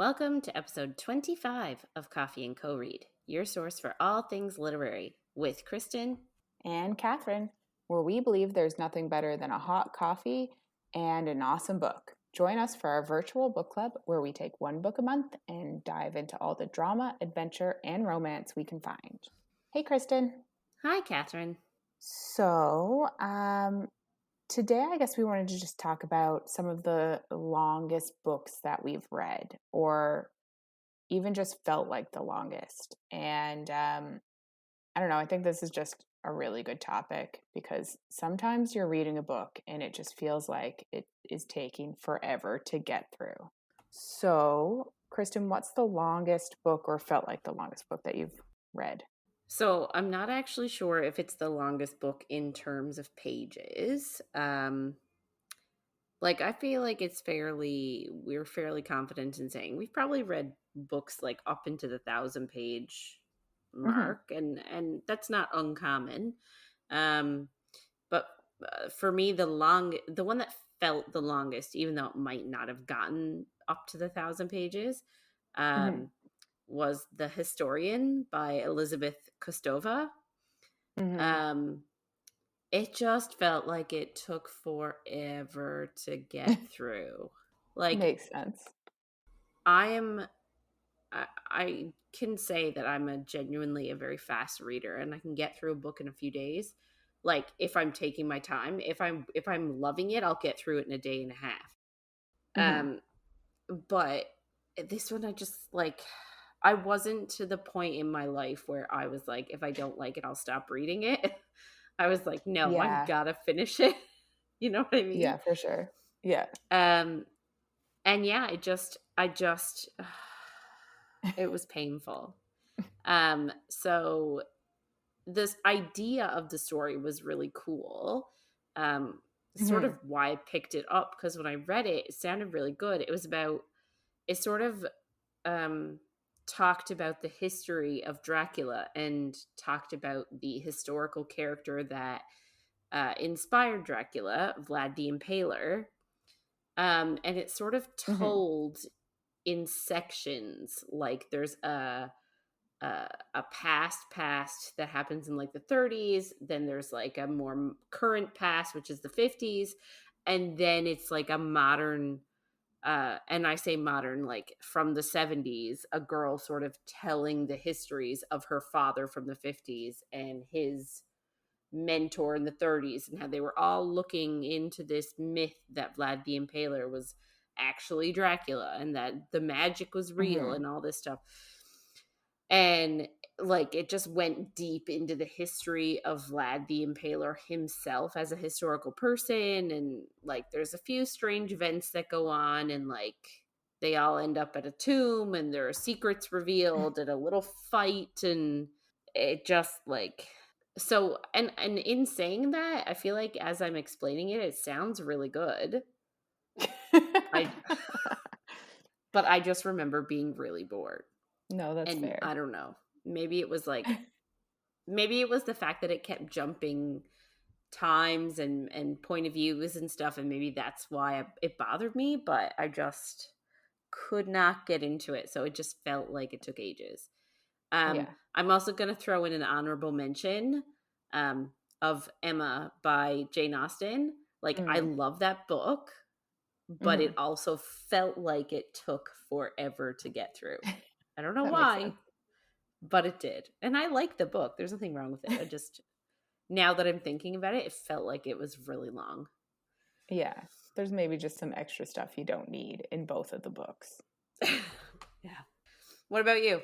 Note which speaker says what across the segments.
Speaker 1: Welcome to episode 25 of Coffee and Co-Read, your source for all things literary, with Kristen
Speaker 2: and Catherine, where we believe there's nothing better than a hot coffee and an awesome book. Join us for our virtual book club where we take one book a month and dive into all the drama, adventure, and romance we can find. Hey, Kristen.
Speaker 1: Hi, Catherine.
Speaker 2: So, today I guess we wanted to just talk about some of the longest books that we've read, or even just felt like the longest. And I don't know, I think this is just a really good topic because sometimes you're reading a book and it just feels like it is taking forever to get through. So, Kristen, what's the longest book or felt like the longest book that you've read?
Speaker 1: So I'm not actually sure if it's the longest book in terms of pages. I feel like we're fairly confident in saying we've probably read books like up into the 1,000-page
Speaker 2: Mm-hmm.
Speaker 1: mark, and that's not uncommon. But for me, the one that felt the longest, even though it might not have gotten up to the 1,000 pages,
Speaker 2: Mm-hmm.
Speaker 1: um, was The Historian by Elizabeth Kostova.
Speaker 2: Mm-hmm.
Speaker 1: Um, it just felt like it took forever to get through. Like
Speaker 2: Makes sense.
Speaker 1: I am, I can say that I'm a very fast reader, and I can get through a book in a few days. Like if I'm taking my time, if I'm loving it, I'll get through it in a day and a half.
Speaker 2: Mm-hmm.
Speaker 1: Um, but this one, I wasn't to the point in my life where I was like, if I don't like it, I'll stop reading it. I was like, no, I've
Speaker 2: Yeah.
Speaker 1: got to finish it. You know what I mean?
Speaker 2: Yeah, for sure. Yeah.
Speaker 1: Um, and yeah, it was painful. So this idea of the story was really cool. Sort
Speaker 2: Mm-hmm.
Speaker 1: of why I picked it up, because when I read it, it sounded really good. It sort of um, talked about the history of Dracula and talked about the historical character that inspired Dracula, Vlad the Impaler. And it sort of
Speaker 2: Mm-hmm.
Speaker 1: told in sections, like there's a past that happens in like the 30s, then there's like a more current past, which is the 50s, and then it's like a modern, and I say modern, like from the 70s, a girl sort of telling the histories of her father from the 50s and his mentor in the 30s, and how they were all looking into this myth that Vlad the Impaler was actually Dracula and that the magic was real
Speaker 2: Mm-hmm.
Speaker 1: and all this stuff. And like it just went deep into the history of Vlad the Impaler himself as a historical person, and like there's a few strange events that go on, and like they all end up at a tomb and there are secrets revealed and a little fight, and it just like so and in saying that, I feel like as I'm explaining it, it sounds really good. I But I just remember being really bored.
Speaker 2: No, that's
Speaker 1: And I
Speaker 2: fair.
Speaker 1: don't know. Maybe it was the fact that it kept jumping times and point of views and stuff, and maybe that's why it bothered me, but I just could not get into it, so it just felt like it took ages.
Speaker 2: Yeah.
Speaker 1: I'm also going to throw in an honorable mention um, of Emma by Jane Austen. Like, I
Speaker 2: Mm-hmm.
Speaker 1: love that book, but
Speaker 2: Mm-hmm.
Speaker 1: it also felt like it took forever to get through. I don't know
Speaker 2: That makes
Speaker 1: why,
Speaker 2: sense.
Speaker 1: but it did. And I like the book. There's nothing wrong with it. Now that I'm thinking about it, it felt like it was really long.
Speaker 2: Yeah. There's maybe just some extra stuff you don't need in both of the books.
Speaker 1: Yeah. What about you?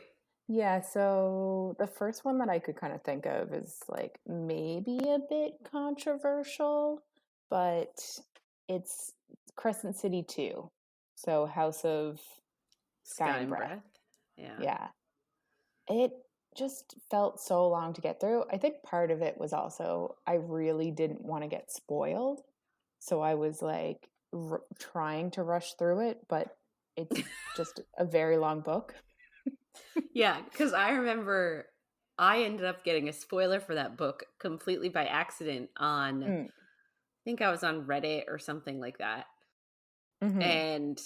Speaker 2: Yeah, so the first one that I could kind of think of is like maybe a bit controversial, but it's Crescent City 2. So House of Sky
Speaker 1: Sky
Speaker 2: and
Speaker 1: and
Speaker 2: Breath.
Speaker 1: Breath. Yeah.
Speaker 2: Yeah. It just felt so long to get through. I think part of it was also I really didn't want to get spoiled. So I was like trying to rush through it, but it's just a very long book.
Speaker 1: Yeah, because I remember I ended up getting a spoiler for that book completely by accident on, I
Speaker 2: Mm.
Speaker 1: think I was on Reddit or something like that.
Speaker 2: Hmm.
Speaker 1: And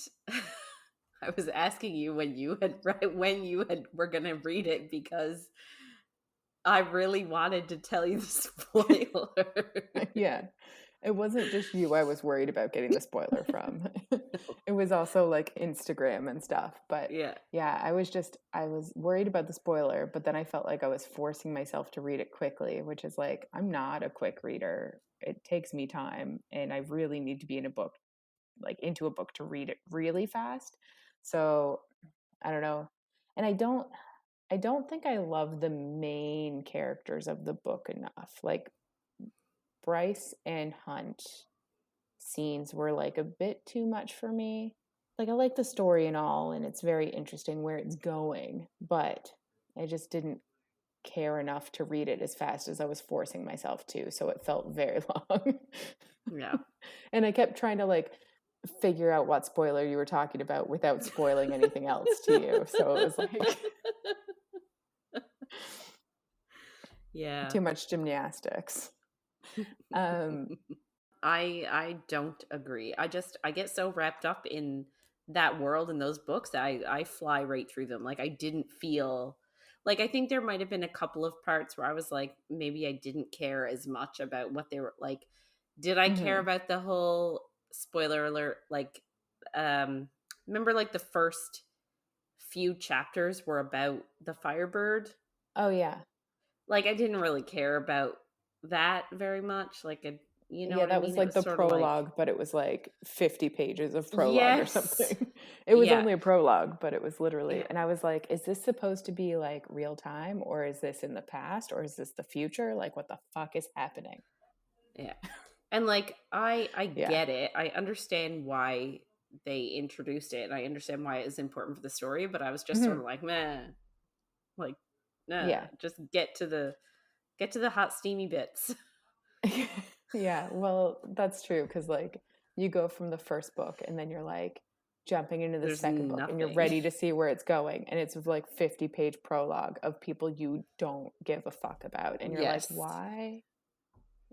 Speaker 1: I was asking you when you had were gonna read it because I really wanted to tell you the spoiler.
Speaker 2: Yeah. It wasn't just you I was worried about getting the spoiler from. It was also like Instagram and stuff. But
Speaker 1: Yeah.
Speaker 2: yeah, I was worried about the spoiler, but then I felt like I was forcing myself to read it quickly, which is like, I'm not a quick reader. It takes me time and I really need to be in a book, like into a book to read it really fast. So I don't know. And I don't think I love the main characters of the book enough. Like Bryce and Hunt scenes were like a bit too much for me. Like I like the story and all, and it's very interesting where it's going, but I just didn't care enough to read it as fast as I was forcing myself to, so it felt very long.
Speaker 1: Yeah.
Speaker 2: And I kept trying to like figure out what spoiler you were talking about without spoiling anything else to you. So it was like
Speaker 1: Yeah.
Speaker 2: too much gymnastics. Um
Speaker 1: I don't agree. I get so wrapped up in that world and those books that I fly right through them. Like I didn't feel like I think there might have been a couple of parts where I was like maybe I didn't care as much about what they were like. Did I care
Speaker 2: mhm.
Speaker 1: about the whole spoiler alert like remember like the first few chapters were about the Firebird?
Speaker 2: Oh yeah.
Speaker 1: Like I didn't really care about that very much. Like you know
Speaker 2: Yeah,
Speaker 1: what I
Speaker 2: that
Speaker 1: mean?
Speaker 2: was
Speaker 1: It
Speaker 2: like
Speaker 1: was
Speaker 2: the
Speaker 1: sort of like
Speaker 2: prologue, but it was like 50 pages of prologue or
Speaker 1: yes.
Speaker 2: something. It was
Speaker 1: Yeah.
Speaker 2: only a prologue, but it was literally,
Speaker 1: Yeah.
Speaker 2: and I was like, is this supposed to be like real time or is this in the past or is this the future? Like, what the fuck is happening?
Speaker 1: Yeah. And like I
Speaker 2: Yeah.
Speaker 1: get it. I understand why they introduced it and I understand why it is important for the story, but I was just sort
Speaker 2: Mhm.
Speaker 1: of like, meh. Like, nah,
Speaker 2: Yeah.
Speaker 1: just get to the hot steamy bits.
Speaker 2: Yeah. Well, that's true because like you go from the first book and then you're like jumping into the
Speaker 1: There's
Speaker 2: second book and you're
Speaker 1: nothing.
Speaker 2: ready to see where it's going. And it's like 50-page prologue of people you don't give a fuck about. And you're like,
Speaker 1: Yes.
Speaker 2: why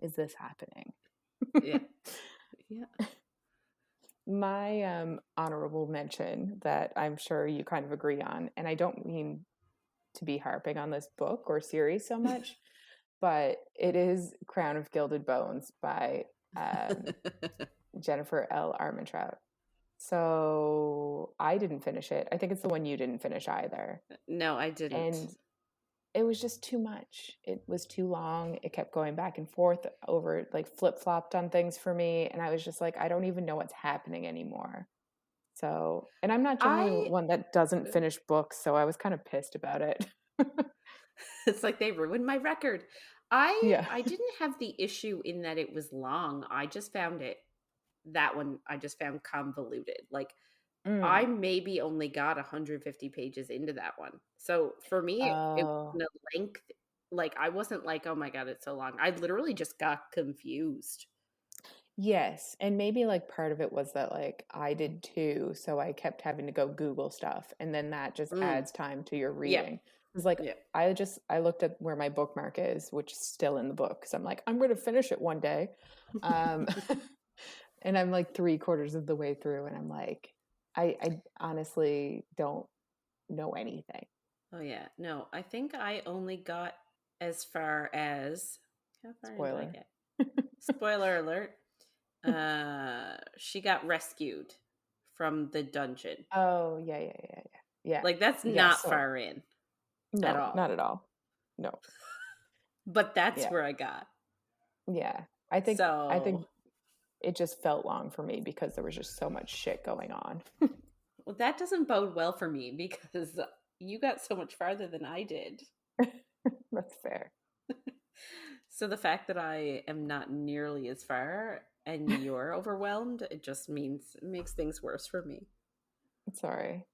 Speaker 2: is this happening?
Speaker 1: Yeah. Yeah.
Speaker 2: My honorable mention that I'm sure you kind of agree on, and I don't mean to be harping on this book or series so much, but it is Crown of Gilded Bones by um, Jennifer L. Armentrout. So I didn't finish it. I think it's the one you didn't finish either.
Speaker 1: No, I didn't.
Speaker 2: And it was just too much. It was too long. It kept going back and forth over, like flip flopped on things for me. And I was just like, I don't even know what's happening anymore. So, and I'm not generally
Speaker 1: I
Speaker 2: one that doesn't finish books, so I was kind of pissed about it.
Speaker 1: it's like they ruined my record.
Speaker 2: Yeah.
Speaker 1: I didn't have the issue in that it was long. I just found it that one I just found convoluted. Like I
Speaker 2: Mm.
Speaker 1: maybe only got 150 pages into that one. So for me it
Speaker 2: Oh,
Speaker 1: wasn't a length like I wasn't like, "Oh my god, it's so long." I literally just got confused.
Speaker 2: yes. And maybe like part of it was that like I did too, so I kept having to go Google stuff, and then that just
Speaker 1: Mm,
Speaker 2: adds time to your
Speaker 1: yeah,
Speaker 2: reading. It's like
Speaker 1: yeah.
Speaker 2: I looked at where my bookmark is, which is still in the book, because I'm like, I'm going to finish it one day. Um, and I'm like three-quarters of the way through, and I'm like, I honestly don't know anything.
Speaker 1: Oh yeah. No, I think I only got as far as how far did I
Speaker 2: Spoiler.
Speaker 1: get? Spoiler alert. She got rescued from the dungeon.
Speaker 2: Oh, yeah, yeah, yeah, yeah. Yeah.
Speaker 1: Like that's
Speaker 2: Yeah,
Speaker 1: not
Speaker 2: so
Speaker 1: far in at
Speaker 2: no, not
Speaker 1: all.
Speaker 2: at all. No.
Speaker 1: But that's
Speaker 2: Yeah.
Speaker 1: where I got.
Speaker 2: Yeah. I think
Speaker 1: So,
Speaker 2: it just felt long for me because there was just so much shit going on.
Speaker 1: well, that doesn't bode well for me because you got so much farther than I did.
Speaker 2: That's fair.
Speaker 1: So the fact that I am not nearly as far and you're overwhelmed, it just means it makes things worse for me.
Speaker 2: Sorry.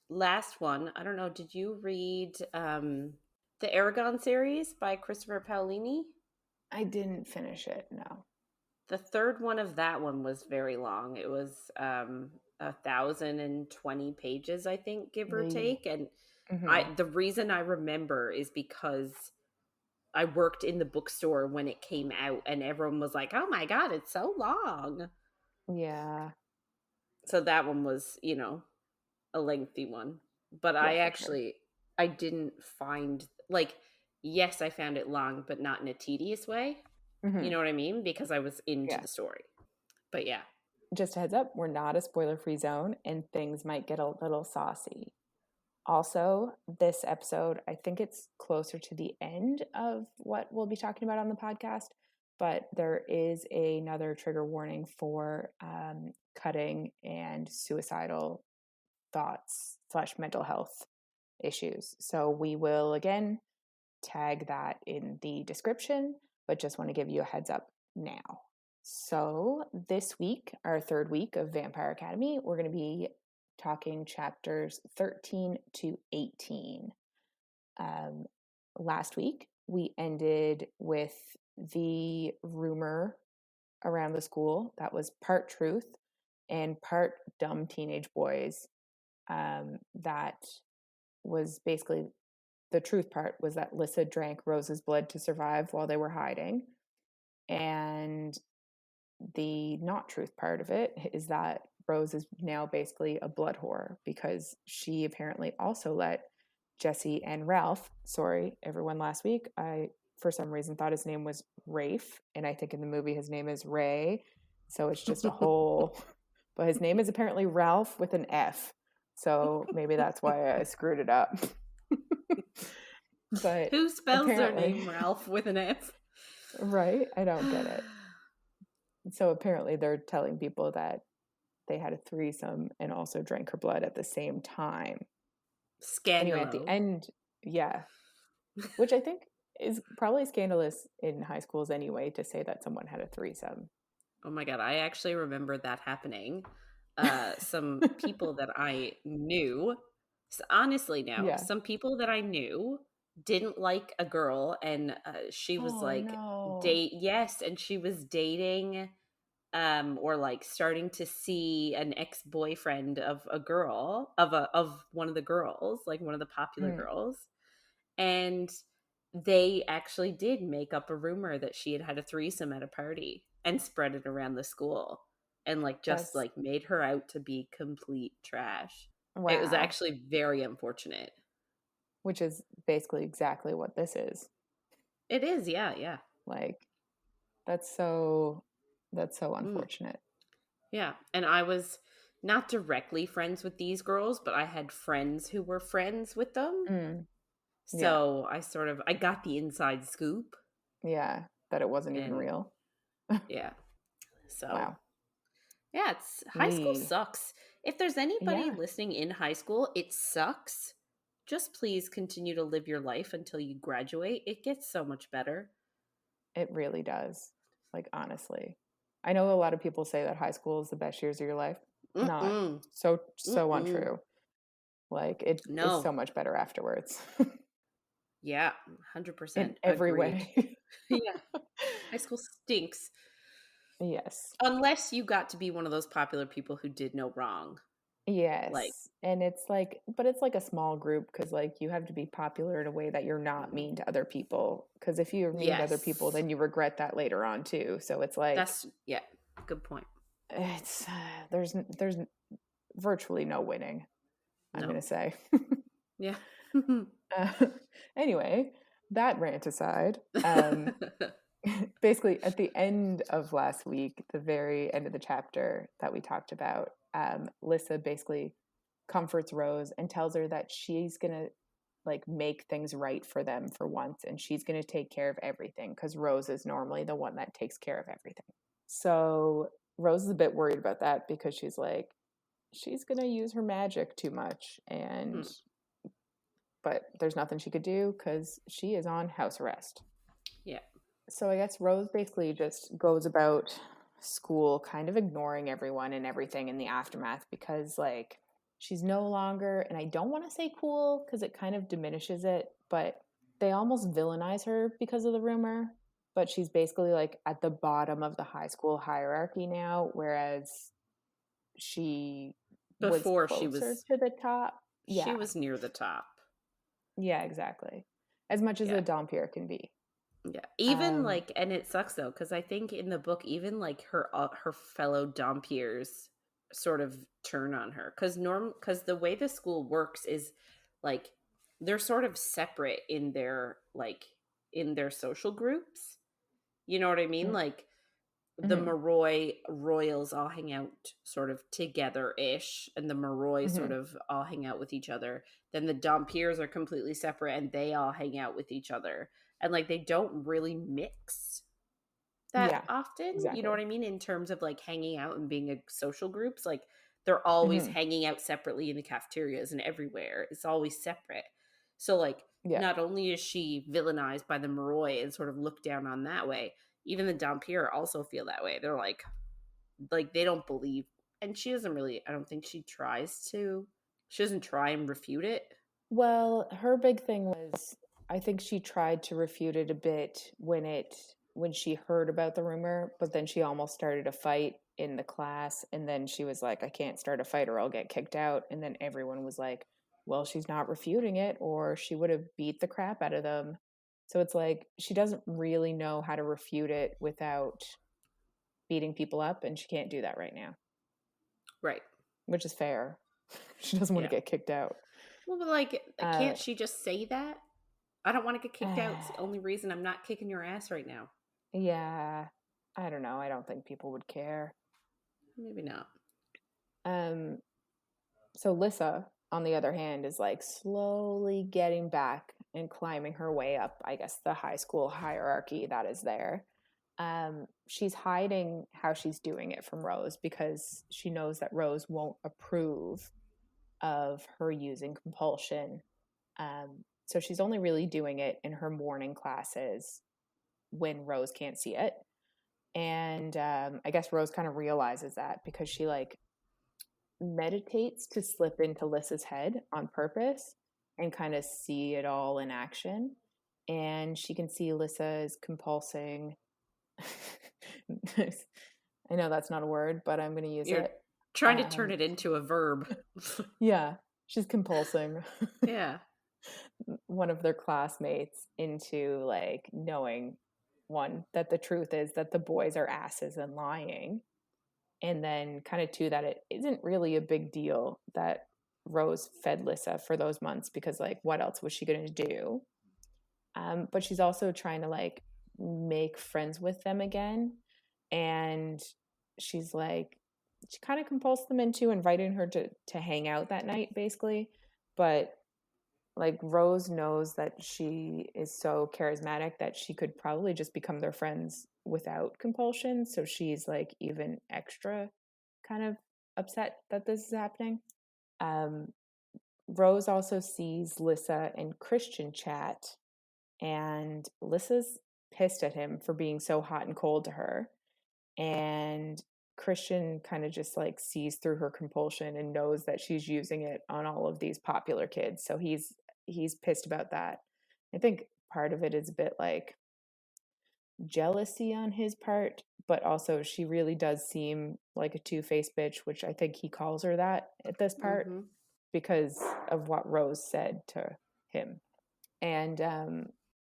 Speaker 1: Last one. I don't know. Did you read the Aragon series by Christopher Paolini?
Speaker 2: I didn't finish it, no.
Speaker 1: The third one of that one was very long. It was 1,020 pages, I think, give or
Speaker 2: The
Speaker 1: take. And
Speaker 2: mhm.
Speaker 1: the reason I remember is because I worked in the bookstore when it came out, and everyone was like, "Oh my god, it's so long."
Speaker 2: Yeah.
Speaker 1: So that one was, a lengthy one. But
Speaker 2: Yeah, for sure.
Speaker 1: I didn't find, like, yes, I found it long, but not in a tedious way. You
Speaker 2: Mhm.
Speaker 1: know what I mean? Because I was into
Speaker 2: Yeah.
Speaker 1: the story. But yeah.
Speaker 2: Just a heads up, we're not a spoiler-free zone and things might get a little saucy. Also, this episode, I think it's closer to the end of what we'll be talking about on the podcast, but there is another trigger warning for cutting and suicidal thoughts / mental health issues. So we will again tag that in the description, but just want to give you a heads up now. So, this week, our third week of Vampire Academy, we're going to be talking chapters 13 to 18. Um, Last week, we ended with the rumor around the school that was part truth and part dumb teenage boys. That was basically the truth part was that Lissa drank Rose's blood to survive while they were hiding. And the not truth part of it is that Rose is now basically a blood whore because she apparently also let Jesse and Ralph, sorry, everyone last week, I for some reason thought his name was Rafe, and I think in the movie his name is Ray. So it's just a whole, but his name is apparently Ralph with an F. So maybe that's why I screwed it up. But
Speaker 1: Who spells their
Speaker 2: apparently,
Speaker 1: name Ralph with an F?
Speaker 2: right? I don't get it. So apparently they're telling people that they had a threesome and also drank her blood at the same time. Anyway, at the
Speaker 1: Scandalo.
Speaker 2: end, yeah, which I think is probably scandalous in high schools anyway to say that someone had a threesome.
Speaker 1: Oh my God, I actually remember that happening. Some people that I knew, honestly, now,
Speaker 2: Yeah.
Speaker 1: some people that I knew didn't like a girl, and she was
Speaker 2: Oh
Speaker 1: like,
Speaker 2: no.
Speaker 1: yes, and she was dating, or like starting to see an ex-boyfriend of a girl, of one of the girls, like one of the popular
Speaker 2: Mm,
Speaker 1: girls. And they actually did make up a rumor that she had had a threesome at a party and spread it around the school, and like just
Speaker 2: that's
Speaker 1: like made her out to be complete trash. It was
Speaker 2: wow.
Speaker 1: actually very unfortunate.
Speaker 2: Which is basically exactly what this is.
Speaker 1: It is, yeah, yeah.
Speaker 2: Like that's so
Speaker 1: Mm,
Speaker 2: unfortunate.
Speaker 1: yeah. And I was not directly friends with these girls, but I had friends who were friends with them.
Speaker 2: Mm, yeah.
Speaker 1: So I got the inside scoop.
Speaker 2: Yeah. That it wasn't even
Speaker 1: And
Speaker 2: real.
Speaker 1: yeah. So
Speaker 2: Wow.
Speaker 1: yeah, it's high school
Speaker 2: We
Speaker 1: sucks. If there's anybody
Speaker 2: yeah,
Speaker 1: listening in high school, it sucks. Just please continue to live your life until you graduate. It gets so much better.
Speaker 2: it really does. Like honestly. I know a lot of people say that high school is the best years of your life. Not
Speaker 1: Mm-mm.
Speaker 2: so
Speaker 1: Mm-mm.
Speaker 2: untrue. Like it is so
Speaker 1: No.
Speaker 2: much better afterwards
Speaker 1: Yeah,
Speaker 2: in
Speaker 1: 100%
Speaker 2: every
Speaker 1: agreed.
Speaker 2: way.
Speaker 1: Yeah, high school stinks.
Speaker 2: Yes.
Speaker 1: Unless you got to be one of those popular people who did no wrong. Like,
Speaker 2: Yes. And it's like, but it's like a small group because, like, you have to be popular in a way that you're not
Speaker 1: mm,
Speaker 2: mean to other people. Because if you're mean to other people,
Speaker 1: yes.
Speaker 2: then you regret that later on too. So it's like,
Speaker 1: Yeah, good point.
Speaker 2: it's, there's virtually no winning, I'm
Speaker 1: No.
Speaker 2: going to say.
Speaker 1: Yeah.
Speaker 2: uh, anyway, that rant aside, basically at the end of last week, the very end of the chapter that we talked about, Lissa basically comforts Rose and tells her that she's gonna like make things right for them for once and she's gonna take care of everything because Rose is normally the one that takes care of everything. So Rose is a bit worried about that because she's like, she's gonna use her magic too much and
Speaker 1: Hmm.
Speaker 2: but there's nothing she could do because she is on house arrest.
Speaker 1: Yeah.
Speaker 2: So I guess Rose basically just goes about school kind of ignoring everyone and everything in the aftermath because like she's no longer, and I don't want to say cool because it kind of diminishes it, but they almost villainize her because of the rumor, but she's basically like at the bottom of the high school hierarchy now, whereas she was
Speaker 1: Before
Speaker 2: closer to the top.
Speaker 1: she
Speaker 2: Yeah.
Speaker 1: was near the top.
Speaker 2: Yeah, exactly. As much as a
Speaker 1: Yeah.
Speaker 2: Dompier can be.
Speaker 1: Yeah. Even
Speaker 2: Um
Speaker 1: like, and it sucks though, because I think in the book, even like her fellow Dompiers sort of turn on her, because the way the school works is like they're sort of separate in their social groups. You know what I mean? Like the
Speaker 2: Mm-hmm.
Speaker 1: Moroi Royals all hang out sort of together ish, and the Moroi sort
Speaker 2: Mm-hmm.
Speaker 1: of all hang out with each other. Then the Dompiers are completely separate and they all hang out with each other. And like they don't really mix that
Speaker 2: Yeah,
Speaker 1: often. You know
Speaker 2: exactly.
Speaker 1: what I mean? In terms of like hanging out and being a social groups, like they're always
Speaker 2: Mm-hmm.
Speaker 1: hanging out separately in the cafeterias and everywhere. It's always separate. So like
Speaker 2: Yeah.
Speaker 1: not only is she villainized by the Moroi and sort of looked down on that way, even the Dompier also feel that way. They're like they don't believe, and she doesn't really. I don't think she tries to. She doesn't try and refute it.
Speaker 2: Well, her big thing was, I think she tried to refute it a bit when she heard about the rumor, but then she almost started a fight in the class, and then she was like, I can't start a fight or I'll get kicked out. And then everyone was like, well, she's not refuting it, or she would have beat the crap out of them. So it's like she doesn't really know how to refute it without beating people up, and she can't do that right now,
Speaker 1: Right.
Speaker 2: which is fair. She doesn't want to
Speaker 1: Yeah.
Speaker 2: get kicked out.
Speaker 1: Well, but like,
Speaker 2: Uh,
Speaker 1: can't she just say that? I don't want to get kicked out. It's
Speaker 2: uh
Speaker 1: the only reason I'm not kicking your ass right now.
Speaker 2: Yeah, I don't know. I don't think people would care.
Speaker 1: Maybe not.
Speaker 2: Um, so Lissa, on the other hand, is like slowly getting back and climbing her way up, I guess, the high school hierarchy that is there. She's hiding how she's doing it from Rose because she knows that Rose won't approve of her using compulsion. So she's only really doing it in her morning classes when Rose can't see it. And I guess Rose kind of realizes that because she like meditates to slip into Lissa's head on purpose and kind of see it all in action. And she can see Lissa is compulsing. I know that's not a word, but I'm going to use
Speaker 1: You're
Speaker 2: it.
Speaker 1: trying to turn
Speaker 2: Um,
Speaker 1: it into a verb.
Speaker 2: yeah, she's compulsing
Speaker 1: Yeah.
Speaker 2: one of their classmates into like knowing, one, that the truth is that the boys are asses and lying, and then kind of two, that it isn't really a big deal that Rose fed Lissa for those months because like what else was she going to do? But she's also trying to like make friends with them again, and she's like, she kind of compulsed them into inviting her to hang out that night basically. But like Rose knows that she is so charismatic that she could probably just become their friends without compulsion, so she's like even extra kind of upset that this is happening. um Rose also sees Lissa and Christian chat, and Lissa's pissed at him for being so hot and cold to her, and Christian kind of just like sees through her compulsion and knows that she's using it on all of these popular kids. So he's pissed about that. I think part of it is a bit like jealousy on his part, but also she really does seem like a two-faced bitch, which I think he calls her that at this part
Speaker 1: Mm-hmm.
Speaker 2: because of what Rose said to him. And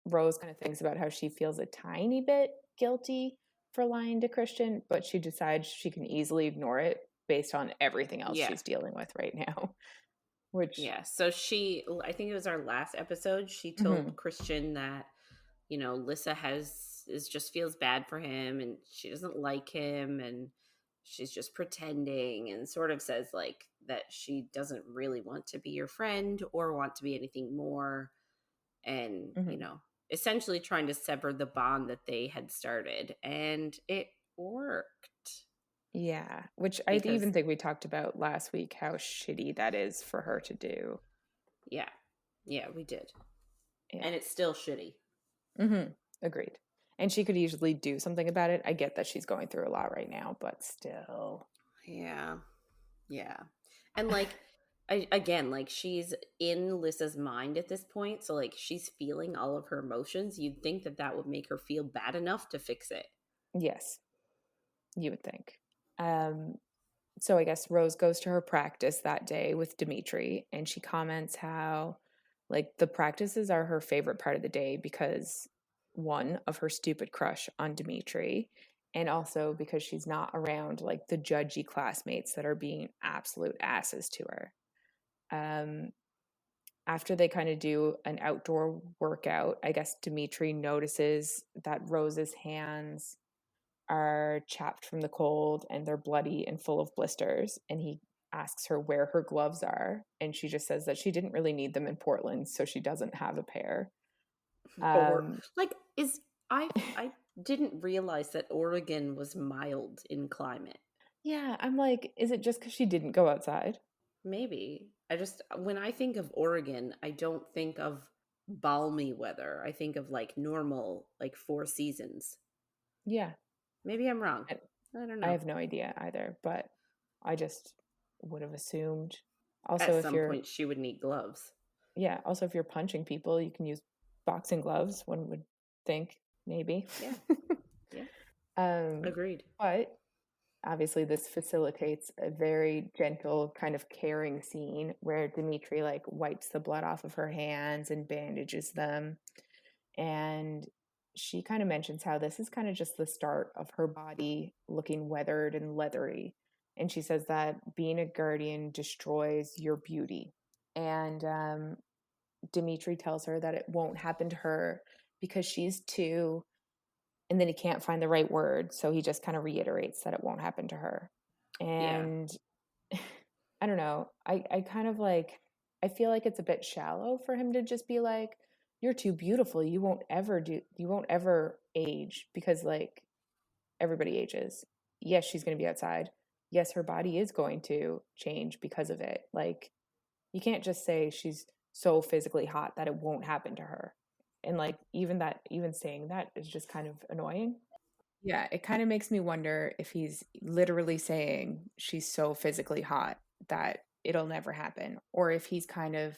Speaker 2: Rose kind of thinks about how she feels a tiny bit guilty for lying to Christian, but she decides she can easily ignore it based on everything else
Speaker 1: Yeah.
Speaker 2: she's dealing with right now. Which,
Speaker 1: Yeah. So I think it was our last episode. She
Speaker 2: mhm,
Speaker 1: told Christian that Lissa is just feels bad for him and she doesn't like him and she's just pretending, and sort of says like that she doesn't really want to be your friend or want to be anything more, and
Speaker 2: mhm.
Speaker 1: essentially trying to sever the bond that they had started, and it worked
Speaker 2: Yeah, which I
Speaker 1: because
Speaker 2: even think we talked about last week how shitty that is for her to do.
Speaker 1: yeah, yeah, we did,
Speaker 2: Yeah.
Speaker 1: and it's still shitty.
Speaker 2: Agreed. And she could easily do something about it. I get that she's going through a lot right now, but still.
Speaker 1: Yeah. Yeah. And like again, like she's in Lissa's mind at this point, so like she's feeling all of her emotions. You'd think that that would make her feel bad enough to fix it.
Speaker 2: Yes, you would think. Um, so I guess Rose goes to her practice that day with Dimitri, and she comments how like the practices are her favorite part of the day because one of her stupid crush on Dimitri, and also because she's not around like the judgy classmates that are being absolute asses to her. Um, After they kind of do an outdoor workout, I guess Dimitri notices that Rose's hands are chapped from the cold and they're bloody and full of blisters. And he asks her where her gloves are. And she just says that she didn't really need them in Portland, so she doesn't have a pair.
Speaker 1: Or
Speaker 2: Um,
Speaker 1: like is I didn't realize that Oregon was mild in climate.
Speaker 2: yeah, I'm like, is it just because she didn't go outside?
Speaker 1: Maybe. I just when I think of Oregon, I don't think of balmy weather. I think of like normal, like four seasons.
Speaker 2: Yeah.
Speaker 1: Maybe I'm wrong.
Speaker 2: I,
Speaker 1: I don't
Speaker 2: I
Speaker 1: know.
Speaker 2: have no idea either, but I just would have assumed.
Speaker 1: At
Speaker 2: Also, if
Speaker 1: some
Speaker 2: you're,
Speaker 1: point she would need gloves.
Speaker 2: yeah, also if you're punching people, you can use boxing gloves, one would think, maybe.
Speaker 1: Yeah. Yeah.
Speaker 2: um,
Speaker 1: Agreed.
Speaker 2: but obviously this facilitates a very gentle kind of caring scene where Dimitri like wipes the blood off of her hands and bandages them, and she kind of mentions how this is kind of just the start of her body looking weathered and leathery, and she says that being a guardian destroys your beauty. And Dimitri tells her that it won't happen to her because she's two, and then he can't find the right word, so he just kind of reiterates that it won't happen to her.
Speaker 1: Yeah.
Speaker 2: And I don't know, I kind of like, I feel like it's a bit shallow for him to just be like, you're too beautiful, you won't ever age, because like everybody ages. Yes, she's going to be outside. Yes, her body is going to change because of it. Like, you can't just say she's so physically hot that it won't happen to her. And like, even that, even saying that is just kind of annoying. Yeah, it kind of makes me wonder if he's literally saying she's so physically hot that it'll never happen, or if he's kind of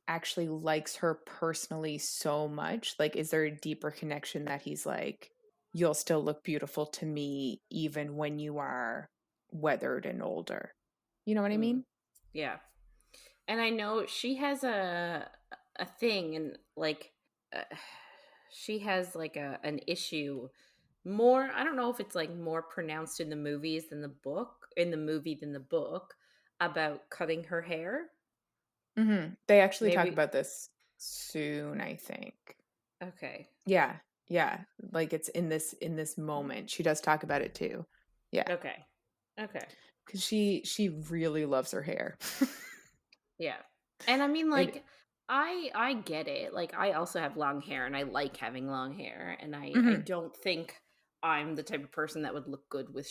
Speaker 2: actually likes her personally so much. Like, is there a deeper connection that he's like, you'll still look beautiful to me even when you are weathered and older? You know what I
Speaker 1: Mm.
Speaker 2: mean?
Speaker 1: Yeah. And I know she has a thing and like uh, she has like an issue more. I don't know if it's like more pronounced in the movies than the book, in the movie than the book, about cutting her hair.
Speaker 2: They actually talk
Speaker 1: Maybe.
Speaker 2: about this soon, I think.
Speaker 1: Okay.
Speaker 2: Yeah, yeah. Like it's in this moment. She does talk about it too. Yeah,
Speaker 1: Okay. Okay.
Speaker 2: because she really loves her hair.
Speaker 1: Yeah. And I mean
Speaker 2: It.
Speaker 1: like I get it. Like I also have long hair and I like having long hair and I
Speaker 2: Hmm.
Speaker 1: don't think I'm the type of person that would look good with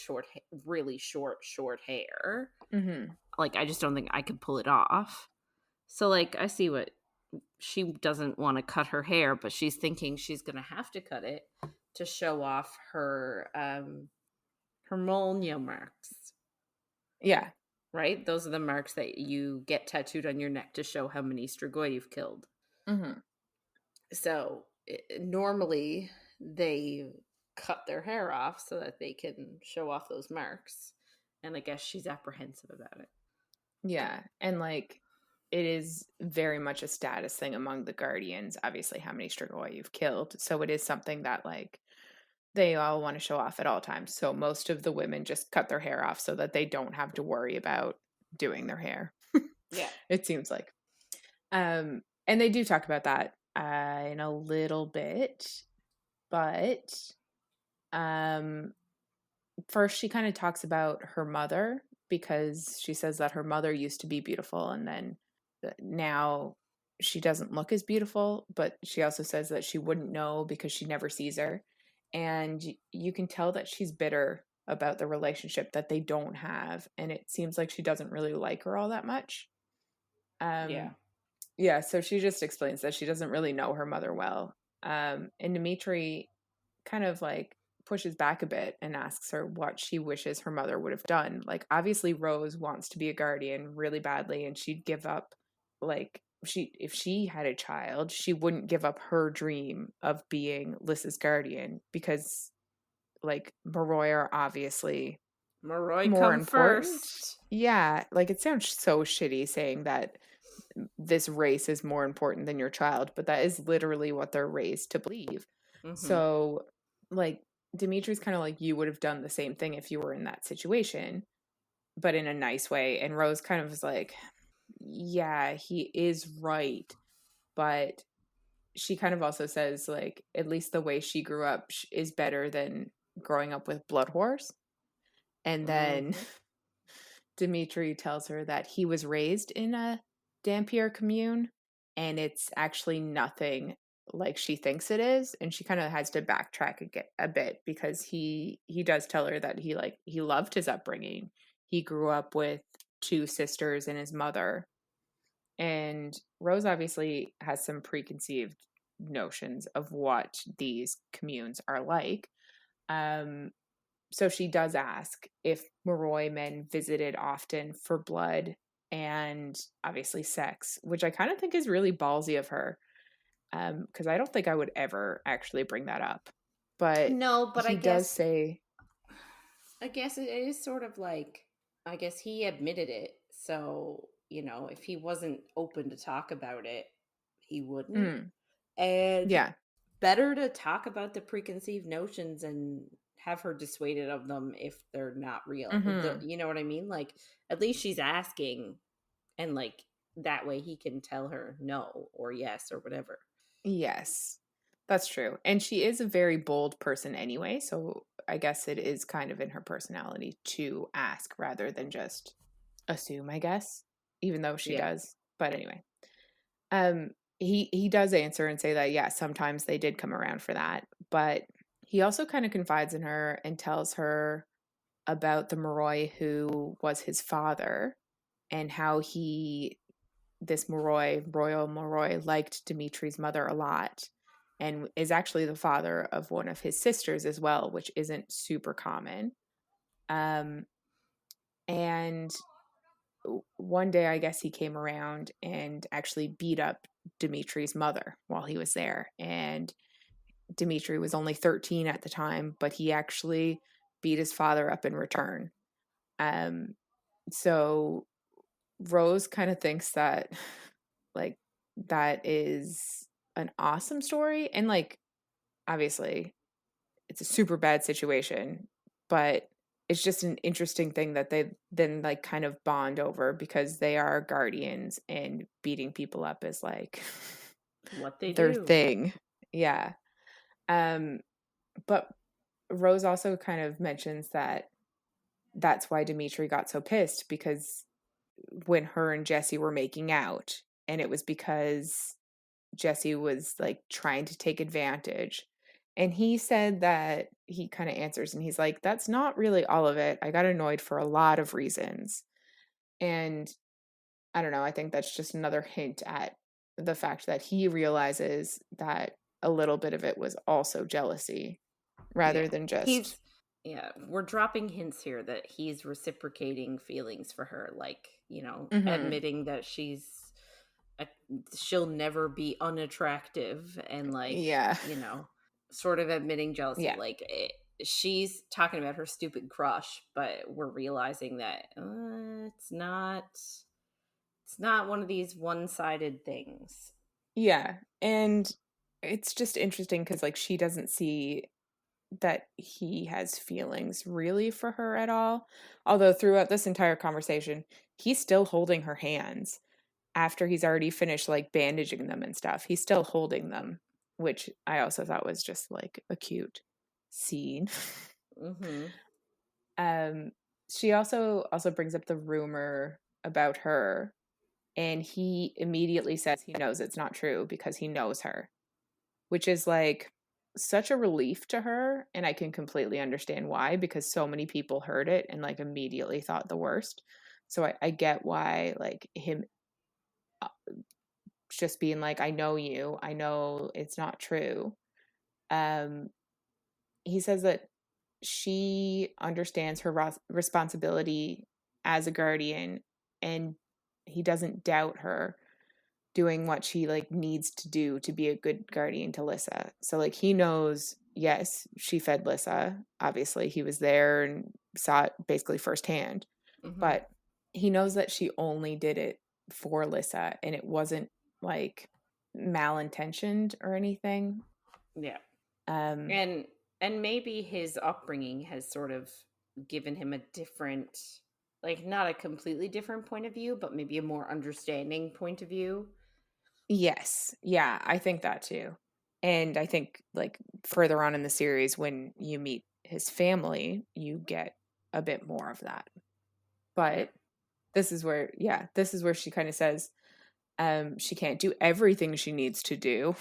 Speaker 1: really short hair.
Speaker 2: Hmm.
Speaker 1: Like I just don't think I could pull it off. So like I see what she doesn't want to cut her hair, but she's thinking she's going to have to cut it to show off her mole marks.
Speaker 2: Yeah.
Speaker 1: Right? Those are the marks that you get tattooed on your neck to show how many strigoi you've killed.
Speaker 2: Hmm.
Speaker 1: So normally they cut their hair off so that they can show off those marks. And I guess she's apprehensive about it.
Speaker 2: Yeah, and like it is very much a status thing among the guardians. Obviously, how many strigoi you've killed, so it is something that like they all want to show off at all times. So most of the women just cut their hair off so that they don't have to worry about doing their hair.
Speaker 1: Yeah.
Speaker 2: It seems like. And they do talk about that in a little bit, but um, first she kind of talks about her mother, because she says that her mother used to be beautiful, and then now she doesn't look as beautiful. But she also says that she wouldn't know because she never sees her, and you can tell that she's bitter about the relationship that they don't have, and it seems like she doesn't really like her all that much.
Speaker 1: Yeah.
Speaker 2: Um, Yeah, so she just explains that she doesn't really know her mother well. And Dimitri kind of like pushes back a bit and asks her what she wishes her mother would have done. Like, obviously, Rose wants to be a guardian really badly, and she'd give up, like, if she had a child, she wouldn't give up her dream of being Lissa's guardian, because, like, Moroi are obviously
Speaker 1: Moroi
Speaker 2: more
Speaker 1: come
Speaker 2: important.
Speaker 1: first.
Speaker 2: Yeah, like, it sounds so shitty saying that this race is more important than your child, but that is literally what they're raised to believe.
Speaker 1: Mm-hmm.
Speaker 2: So, like, Dimitri's kind of like, you would have done the same thing if you were in that situation, but in a nice way. And Rose kind of was like, yeah, he is right. But she kind of also says, like, at least the way she grew up is better than growing up with blood whores. And then
Speaker 1: Mhm.
Speaker 2: Dimitri tells her that he was raised in a Dampier commune and it's actually nothing like she thinks it is, and she kind of has to backtrack a bit because he does tell her that he loved his upbringing. He grew up with two sisters and his mother, and Rose obviously has some preconceived notions of what these communes are like. Um, so she does ask if Moroi men visited often for blood and obviously sex, which I kind of think is really ballsy of her, because I don't think I would ever actually bring that up. But
Speaker 1: No, but
Speaker 2: he does say,
Speaker 1: I guess it is sort of like, I guess he admitted it. So, if he wasn't open to talk about it, he wouldn't.
Speaker 2: mm,
Speaker 1: And
Speaker 2: yeah,
Speaker 1: better to talk about the preconceived notions and have her dissuaded of them if they're not real.
Speaker 2: hmm,
Speaker 1: You know what I mean? Like, at least she's asking, and like that way he can tell her no or yes or whatever.
Speaker 2: yes, that's true. And she is a very bold person anyway, so I guess it is kind of in her personality to ask rather than just assume, I guess, even though she
Speaker 1: Yeah.
Speaker 2: does. But anyway. He does answer and say that, yeah, sometimes they did come around for that, but he also kind of confides in her and tells her about the Moroi who was his father and how this Royal Moroi, liked Dimitri's mother a lot and is actually the father of one of his sisters as well, which isn't super common. Um, and one day, I guess he came around and actually beat up Dimitri's mother while he was there. And Dimitri was only 13 at the time, but he actually beat his father up in return. Um, so Rose kind of thinks that, like, that is an awesome story. And, like, obviously, it's a super bad situation, but it's just an interesting thing that they then like kind of bond over because they are guardians and beating people up is like
Speaker 1: What they
Speaker 2: their
Speaker 1: do.
Speaker 2: thing. Yeah. Um but Rose also kind of mentions that that's why Dimitri got so pissed because when her and Jesse were making out and it was because Jesse was like trying to take advantage. And he said that he kind of answers and he's like, that's not really all of it. I got annoyed for a lot of reasons. And I don't know. I think that's just another hint at the fact that he realizes that a little bit of it was also jealousy
Speaker 1: Yeah.
Speaker 2: rather than just,
Speaker 1: Yeah, we're dropping hints here that he's reciprocating feelings for her, like,
Speaker 2: mm-hmm.
Speaker 1: admitting that a, she'll never be unattractive and like,
Speaker 2: Yeah.
Speaker 1: sort of admitting jealousy.
Speaker 2: Yeah.
Speaker 1: Like, she's talking about her stupid crush, but we're realizing that it's not one of these one-sided things.
Speaker 2: Yeah. And it's just interesting because, like, she doesn't see that he has feelings really for her at all. Although throughout this entire conversation, he's still holding her hands after he's already finished like bandaging them and stuff. He's still holding them, which I also thought was just like a cute scene.
Speaker 1: Mhm.
Speaker 2: um she also brings up the rumor about her and he immediately says he knows it's not true because he knows her, which is like such a relief to her. And I can completely understand why, because so many people heard it and like immediately thought the worst. So I get why, like, him uh, just being like, I know you, I know it's not true. Um, he says that she understands her responsibility as a guardian and he doesn't doubt her doing what she like needs to do to be a good guardian to Lissa. So like he knows, yes, she fed Lissa. Obviously, he was there and saw it basically firsthand.
Speaker 1: Mhm.
Speaker 2: But he knows that she only did it for Lissa and it wasn't like malintentioned or anything.
Speaker 1: Yeah.
Speaker 2: Um
Speaker 1: And And maybe his upbringing has sort of given him a different, like, not a completely different point of view, but maybe a more understanding point of view.
Speaker 2: Yes. Yeah, I think that too. And I think, like, further on in the series when you meet his family, you get a bit more of that.
Speaker 1: Yeah.
Speaker 2: But this is where she kinda says, she can't do everything she needs to do.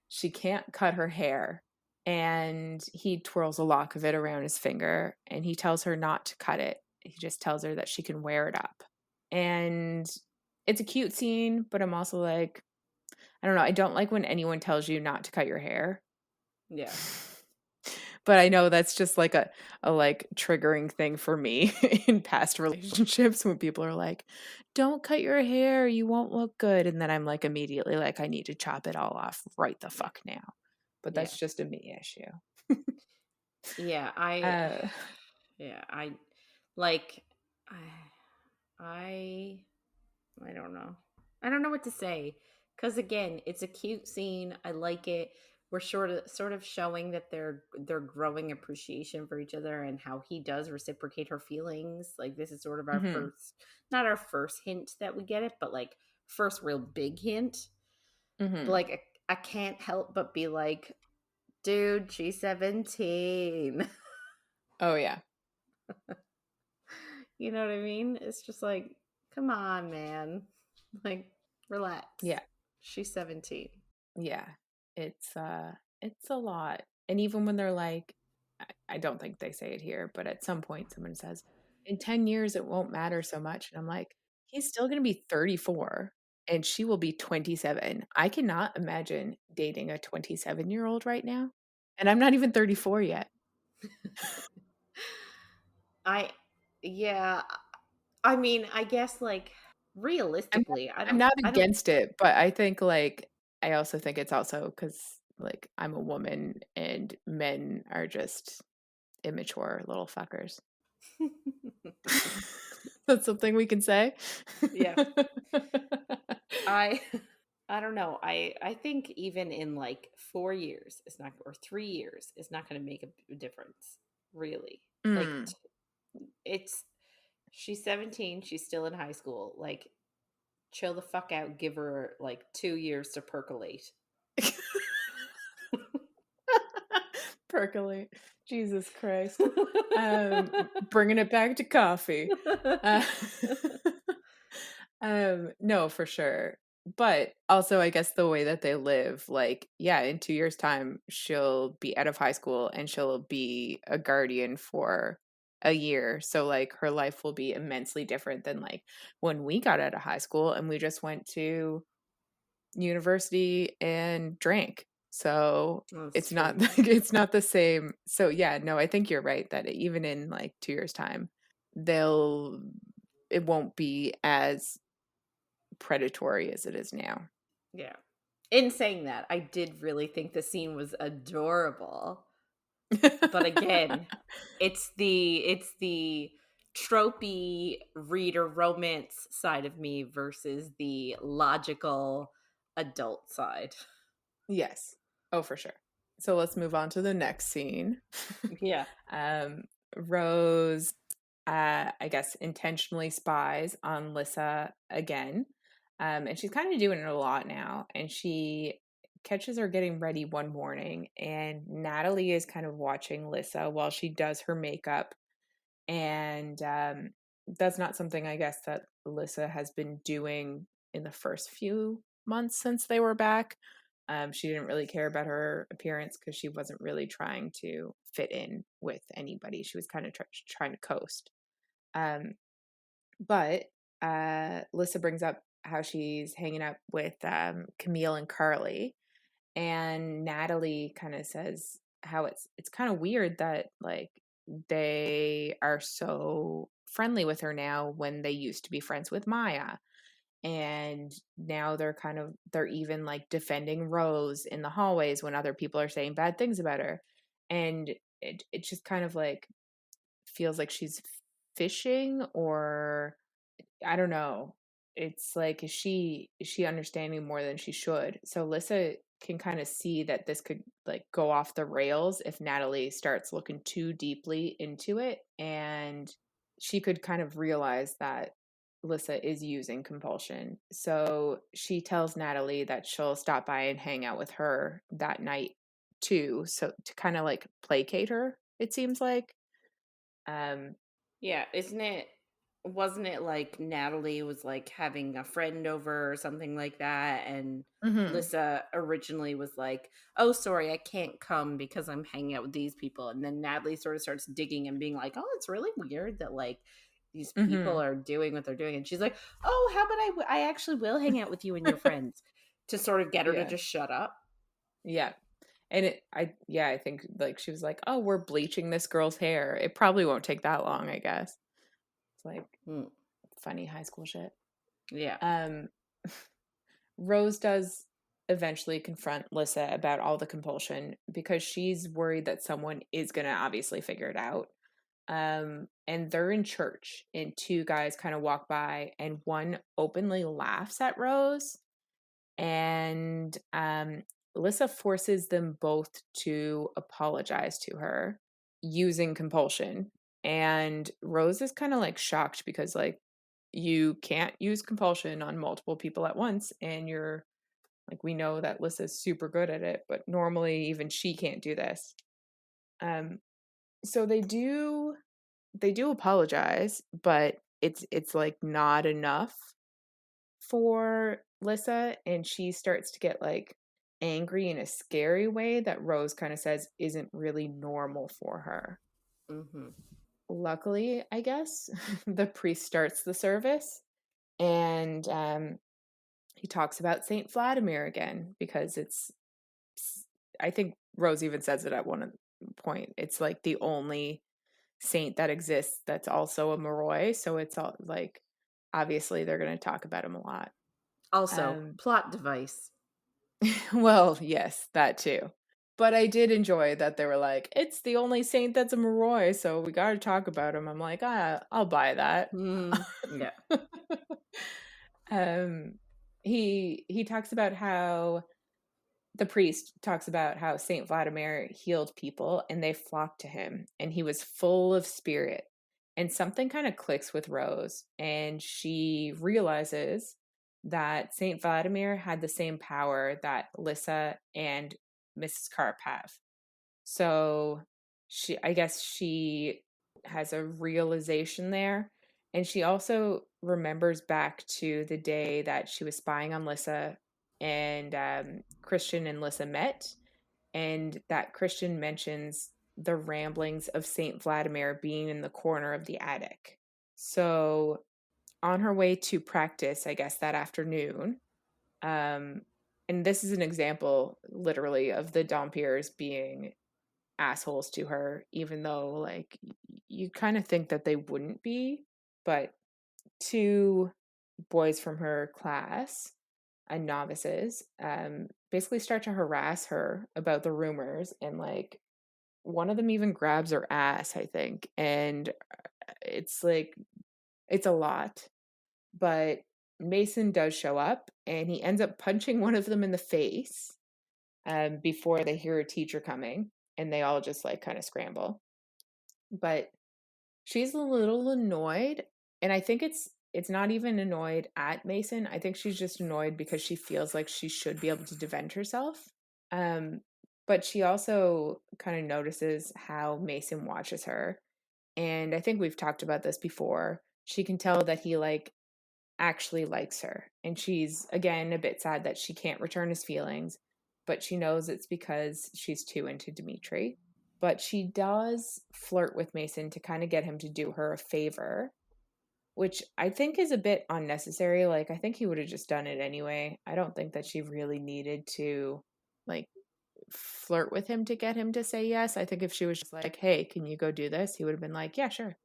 Speaker 2: She can't cut her hair, and he twirls a lock of it around his finger, and he tells her not to cut it. He just tells her that she can wear it up. And it's a cute scene, but I'm also like, I don't know, I don't like when anyone tells you not to cut your hair.
Speaker 1: Yeah.
Speaker 2: But I know that's just like a like triggering thing for me in past relationships when people are like, "Don't cut your hair, you won't look good." And then I'm like immediately like, I need to chop it all off right the
Speaker 1: Yeah.
Speaker 2: fuck now. But
Speaker 1: Yeah.
Speaker 2: that's just a me issue.
Speaker 1: Yeah. I,
Speaker 2: Uh,
Speaker 1: yeah. I, like, I, I I don't know. I don't know what to say because again, it's a cute scene. I like it. We're sort of showing that they're growing appreciation for each other and how he does reciprocate her feelings. Like this is sort of our
Speaker 2: mhm,
Speaker 1: first, not our first hint that we get it, but like first real big hint. But
Speaker 2: mhm.
Speaker 1: like I can't help but be like, dude, she's 17.
Speaker 2: Oh yeah.
Speaker 1: You know what I mean? It's just like, come on, man. Like, relax.
Speaker 2: Yeah.
Speaker 1: She's 17.
Speaker 2: Yeah. It's a lot. And even when they're like, I don't think they say it here, but at some point someone says, "In 10 years it won't matter so much." And I'm like, "He's still going to be 34 and she will be 27." I cannot imagine dating a 27-year-old right now. And I'm not even 34 yet.
Speaker 1: I yeah, I mean, I guess like
Speaker 2: I'm
Speaker 1: realistically,
Speaker 2: I'm not
Speaker 1: I don't
Speaker 2: against it, but I think like I also think it's also cuz like I'm a woman and men are just immature little fuckers. That's something we can say?
Speaker 1: yeah. I I don't know. I think even in like 4 years, it's not, or 3 years, it's not going to make a difference, really. Like
Speaker 2: Mm.
Speaker 1: it's she's 17, she's still in high school. Like chill the fuck out, give her like 2 years to percolate.
Speaker 2: Percolate. Jesus Christ. Bringing it back to coffee. Uh, no, for sure. But also, I guess the way that they live, like, yeah, in 2 years' time, she'll be out of high school and she'll be a guardian for a year. So, like, her life will be immensely different than like when we got out of high school and we just went to university and drank. So
Speaker 1: That's
Speaker 2: it's
Speaker 1: true.
Speaker 2: not like it's not the same. So yeah, no, I think you're right that even in like 2 years' time, they'll it won't be as predatory as it is now.
Speaker 1: Yeah. In saying that, I did really think the scene was adorable. But again, it's the tropey reader romance side of me versus the logical adult side.
Speaker 2: Yes. Oh, for sure. So let's move on to the next scene.
Speaker 1: Yeah.
Speaker 2: um, Rose, I guess, intentionally spies on Lissa again. And she's kind of doing it a lot now. And she catches her getting ready one morning, and Natalie is kind of watching Lissa while she does her makeup. And that's not something I guess that Lissa has been doing in the first few months since they were back. She didn't really care about her appearance because she wasn't really trying to fit in with anybody. She was kind of trying to coast. Um, but Lissa brings up how she's hanging out with Camille and Carly, and Natalie kind of says how it's kind of weird that like they are so friendly with her now when they used to be friends with Maya. And now they're even like defending Rose in the hallways when other people are saying bad things about her. And it just kind of like feels like she's fishing, or I don't know. It's like is she understanding more than she should? So Lissa can kind of see that this could like go off the rails if Natalie starts looking too deeply into it, and she could kind of realize that Lissa is using compulsion. So she tells Natalie that she'll stop by and hang out with her that night too, so to kind of like placate her, it seems like. Um
Speaker 1: Yeah, wasn't it like Natalie was like having a friend over or something like that, and
Speaker 2: mhm.
Speaker 1: Lissa originally was like, "Oh, sorry, I can't come because I'm hanging out with these people." And then Natalie sort of starts digging and being like, "Oh, it's really weird that like these people
Speaker 2: Mhm.
Speaker 1: are doing what they're doing." And she's like, "Oh, how about I actually will hang out with you and your friends," to sort of get her to
Speaker 2: Yeah.
Speaker 1: just shut up.
Speaker 2: Yeah. And I think like she was like, "Oh, we're bleaching this girl's hair. It probably won't take that long, I guess." It's like
Speaker 1: Hmm.
Speaker 2: funny high school shit.
Speaker 1: Yeah.
Speaker 2: Um Rose does eventually confront Lissa about all the compulsion because she's worried that someone is going to obviously figure it out. And they're in church, and two guys kind of walk by, and one openly laughs at Rose, and Lissa forces them both to apologize to her using compulsion. And Rose is kind of like shocked because, like, you can't use compulsion on multiple people at once, and you're like, we know that Lissa's super good at it, but normally even she can't do this. Um, so they do apologize, but it's like not enough for Lissa, and she starts to get like angry in a scary way that Rose kind of says isn't really normal for her.
Speaker 1: Hmm.
Speaker 2: Luckily, I guess, the priest starts the service, and he talks about Saint Vladimir again because I think Rose even says it at one point. It's like the only saint that exists that's also a Moroi, so it's all like obviously they're going to talk about him a lot.
Speaker 1: Also,
Speaker 2: Um
Speaker 1: plot device.
Speaker 2: well, yes, that too. But I did enjoy that they were like, it's the only saint that's a Moroi, so we got to talk about him. I'm like, I'll buy that.
Speaker 1: Yeah.
Speaker 2: um, he talks about how the priest talks about how Saint Vladimir healed people and they flocked to him, and he was full of spirit. And something kind of clicks with Rose, and she realizes that Saint Vladimir had the same power that Lissa and Mrs. Carp have. So I guess she has a realization there. And she also remembers back to the day that she was spying on Lissa, and Christian and Lissa met, and that Christian mentions the ramblings of Saint Vladimir being in the corner of the attic. So on her way to practice, I guess that afternoon, um, and this is an example literally of the Dompiers being assholes to her, even though like you kind of think that they wouldn't be, but two boys from her class and novices basically start to harass her about the rumors, and like one of them even grabs her ass, I think, and it's like it's a lot. But Mason does show up, and he ends up punching one of them in the face before they hear a teacher coming, and they all just like kind of scramble. But she's a little annoyed, and I think it's not even annoyed at Mason. I think she's just annoyed because she feels like she should be able to defend herself. Um, but she also kind of notices how Mason watches her, and I think we've talked about this before. She can tell that he like actually likes her, and she's again a bit sad that she can't return his feelings, but she knows it's because she's too into Dimitri. But she does flirt with Mason to kind of get him to do her a favor, which I think is a bit unnecessary. Like, I think he would have just done it anyway. I don't think that she really needed to, like, flirt with him to get him to say yes. I think if she was just like, hey, can you go do this? He would have been like, yeah, sure.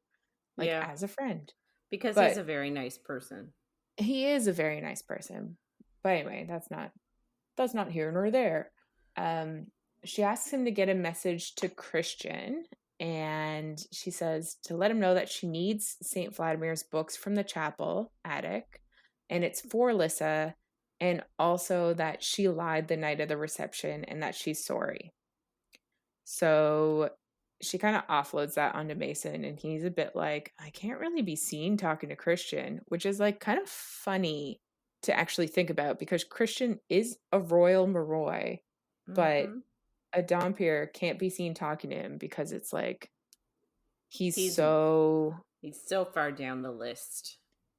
Speaker 2: Like,
Speaker 1: Yeah.
Speaker 2: as a friend.
Speaker 1: Because he's
Speaker 2: But
Speaker 1: a very nice person.
Speaker 2: he is a very nice person. But anyway, that's not here nor there. Um, she asks him to get a message to Christian, and she says to let him know that she needs Saint Vladimir's books from the chapel attic, and it's for Lissa, and also that she lied the night of the reception and that she's sorry. So she kind of offloads that onto Mason, and he's a bit like, I can't really be seen talking to Christian, which is like kind of funny to actually think about because Christian is a royal Moroi, but
Speaker 1: Mhm.
Speaker 2: a Dompier can't be seen talking to him because it's like he's
Speaker 1: He's
Speaker 2: so,
Speaker 1: he's so far down the list.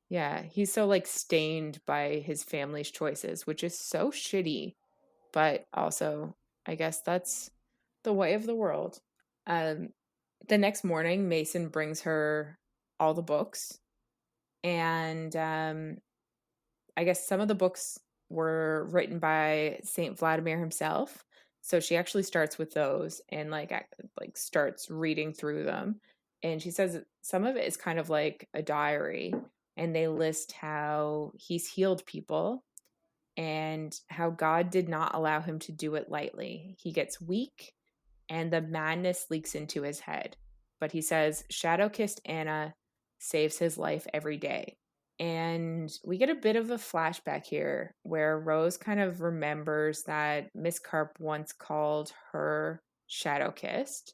Speaker 2: yeah, he's so like stained by his family's choices, which is so shitty, but also I guess that's the way of the world. Um, the next morning, Mason brings her all the books, and I guess some of the books were written by Saint Vladimir himself. So she actually starts with those and like starts reading through them. And she says that some of it is kind of like a diary, and they list how he's healed people and how God did not allow him to do it lightly. He gets weak and the madness leaks into his head. But he says Shadow Kissed Anna saves his life every day. And we get a bit of a flashback here where Rose kind of remembers that Miss Carp once called her Shadow Kissed,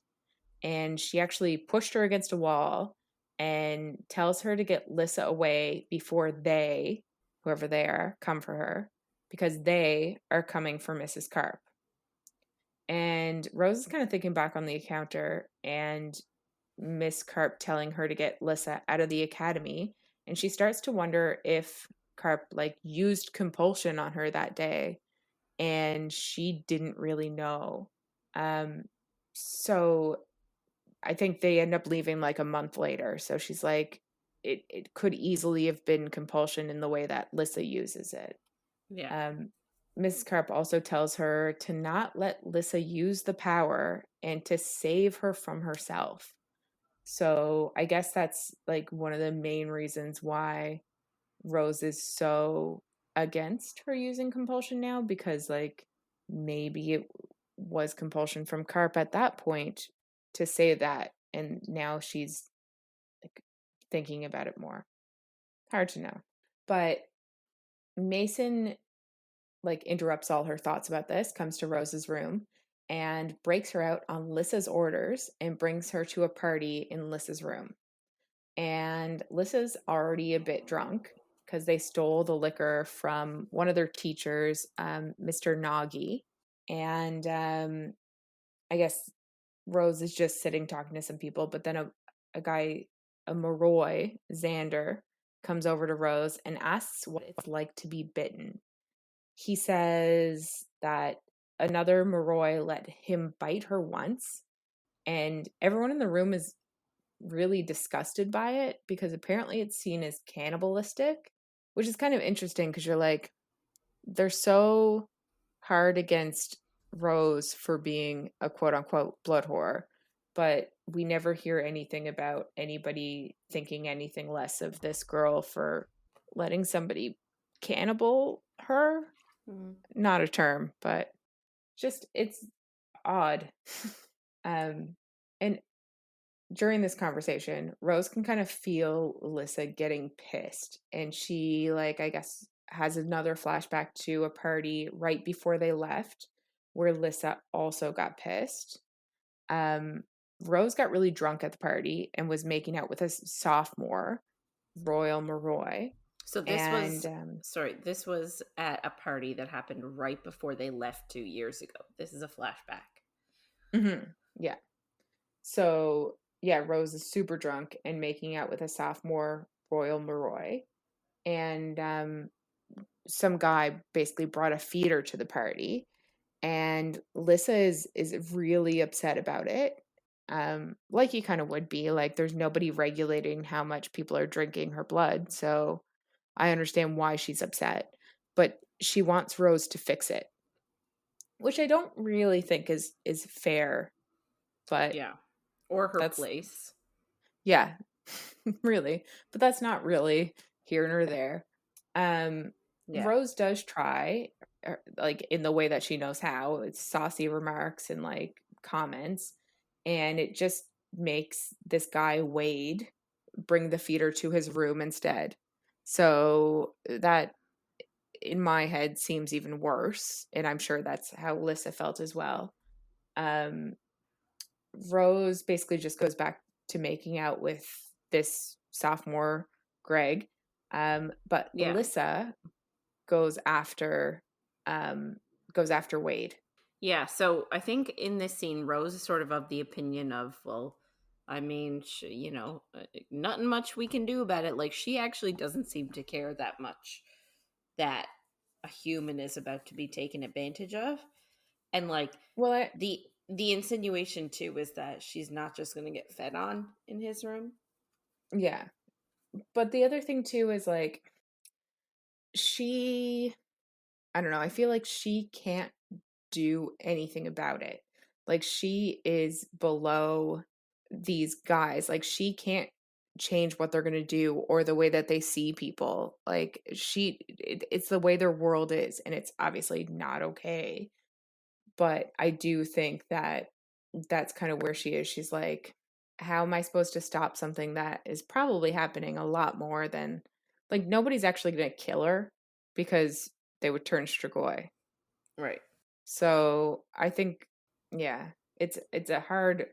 Speaker 2: and she actually pushed her against a wall and tells her to get Lissa away before they, whoever they are, come for her because they are coming for Mrs. Carp. And Rose is kind of thinking back on the encounter and Miss Carp telling her to get Lissa out of the academy. And she starts to wonder if Carp like used compulsion on her that day and she didn't really know. Um, so I think they end up leaving like a month later. So she's like, it could easily have been compulsion in the way that Lissa uses it.
Speaker 1: Yeah.
Speaker 2: Um, Miss Carp also tells her to not let Lissa use the power and to save her from herself. So I guess that's like one of the main reasons why Rose is so against her using compulsion now, because like maybe it was compulsion from Carp at that point to say that, and now she's like thinking about it more. Hard to know. But Mason like interrupts all her thoughts about this, comes to Rose's room and breaks her out on Lissa's orders and brings her to a party in Lissa's room. And Lissa's already a bit drunk because they stole the liquor from one of their teachers, Mr. Nagi. And I guess Rose is just sitting talking to some people, but then a guy, a Moroi, Xander, comes over to Rose and asks what it's like to be bitten. He says that another Moroi let him bite her once, and everyone in the room is really disgusted by it because apparently it's seen as cannibalistic, which is kind of interesting because you're like, they're so hard against Rose for being a quote unquote blood whore, but we never hear anything about anybody thinking anything less of this girl for letting somebody cannibal her.
Speaker 1: Mm.
Speaker 2: Not a term, but just it's odd. And during this conversation, Rose can kind of feel Lissa getting pissed. And she, like, I guess, has another flashback to a party right before they left where Lissa also got pissed. Um, Rose got really drunk at the party and was making out with a sophomore, Royal Moroi.
Speaker 1: So
Speaker 2: And
Speaker 1: this was at a party that happened right before they left 2 years ago. This is a flashback.
Speaker 2: yeah. So, yeah, Rose is super drunk and making out with a sophomore Royal Moroi. And some guy basically brought a feeder to the party. And Lissa is really upset about it. Like you kind of would be. Like, there's nobody regulating how much people are drinking her blood. So I understand why she's upset. But she wants Rose to fix it, which I don't really think is fair. But
Speaker 1: Yeah. Or her
Speaker 2: that's
Speaker 1: place.
Speaker 2: yeah, really. But that's not really here nor there.
Speaker 1: Yeah.
Speaker 2: Rose does try, like in the way that she knows how. It's saucy remarks and like comments, and it just makes this guy Wade bring the feeder to his room instead. So that in my head seems even worse, and I'm sure that's how Lissa felt as well. Um, Rose basically just goes back to making out with this sophomore Greg, but
Speaker 1: Yeah.
Speaker 2: Lissa goes after um, goes after Wade.
Speaker 1: Yeah, so I think in this scene, Rose is sort of the opinion of, well, I mean, nothing much we can do about it. Like, she actually doesn't seem to care that much that a human is about to be taken advantage of. And like
Speaker 2: Well,
Speaker 1: the insinuation too is that she's not just going to get fed on in his room.
Speaker 2: yeah, but the other thing too is like she, I don't know, I feel like she can't do anything about it. Like she is below these guys. Like she can't change what they're going to do or the way that they see people. Like it's the way their world is, and it's obviously not okay. But I do think that that's kind of where she is. She's like, how am I supposed to stop something that is probably happening a lot more than, like, nobody's actually going to kill her because they would turn Strigoi.
Speaker 1: Right.
Speaker 2: So I think, yeah, it's a hard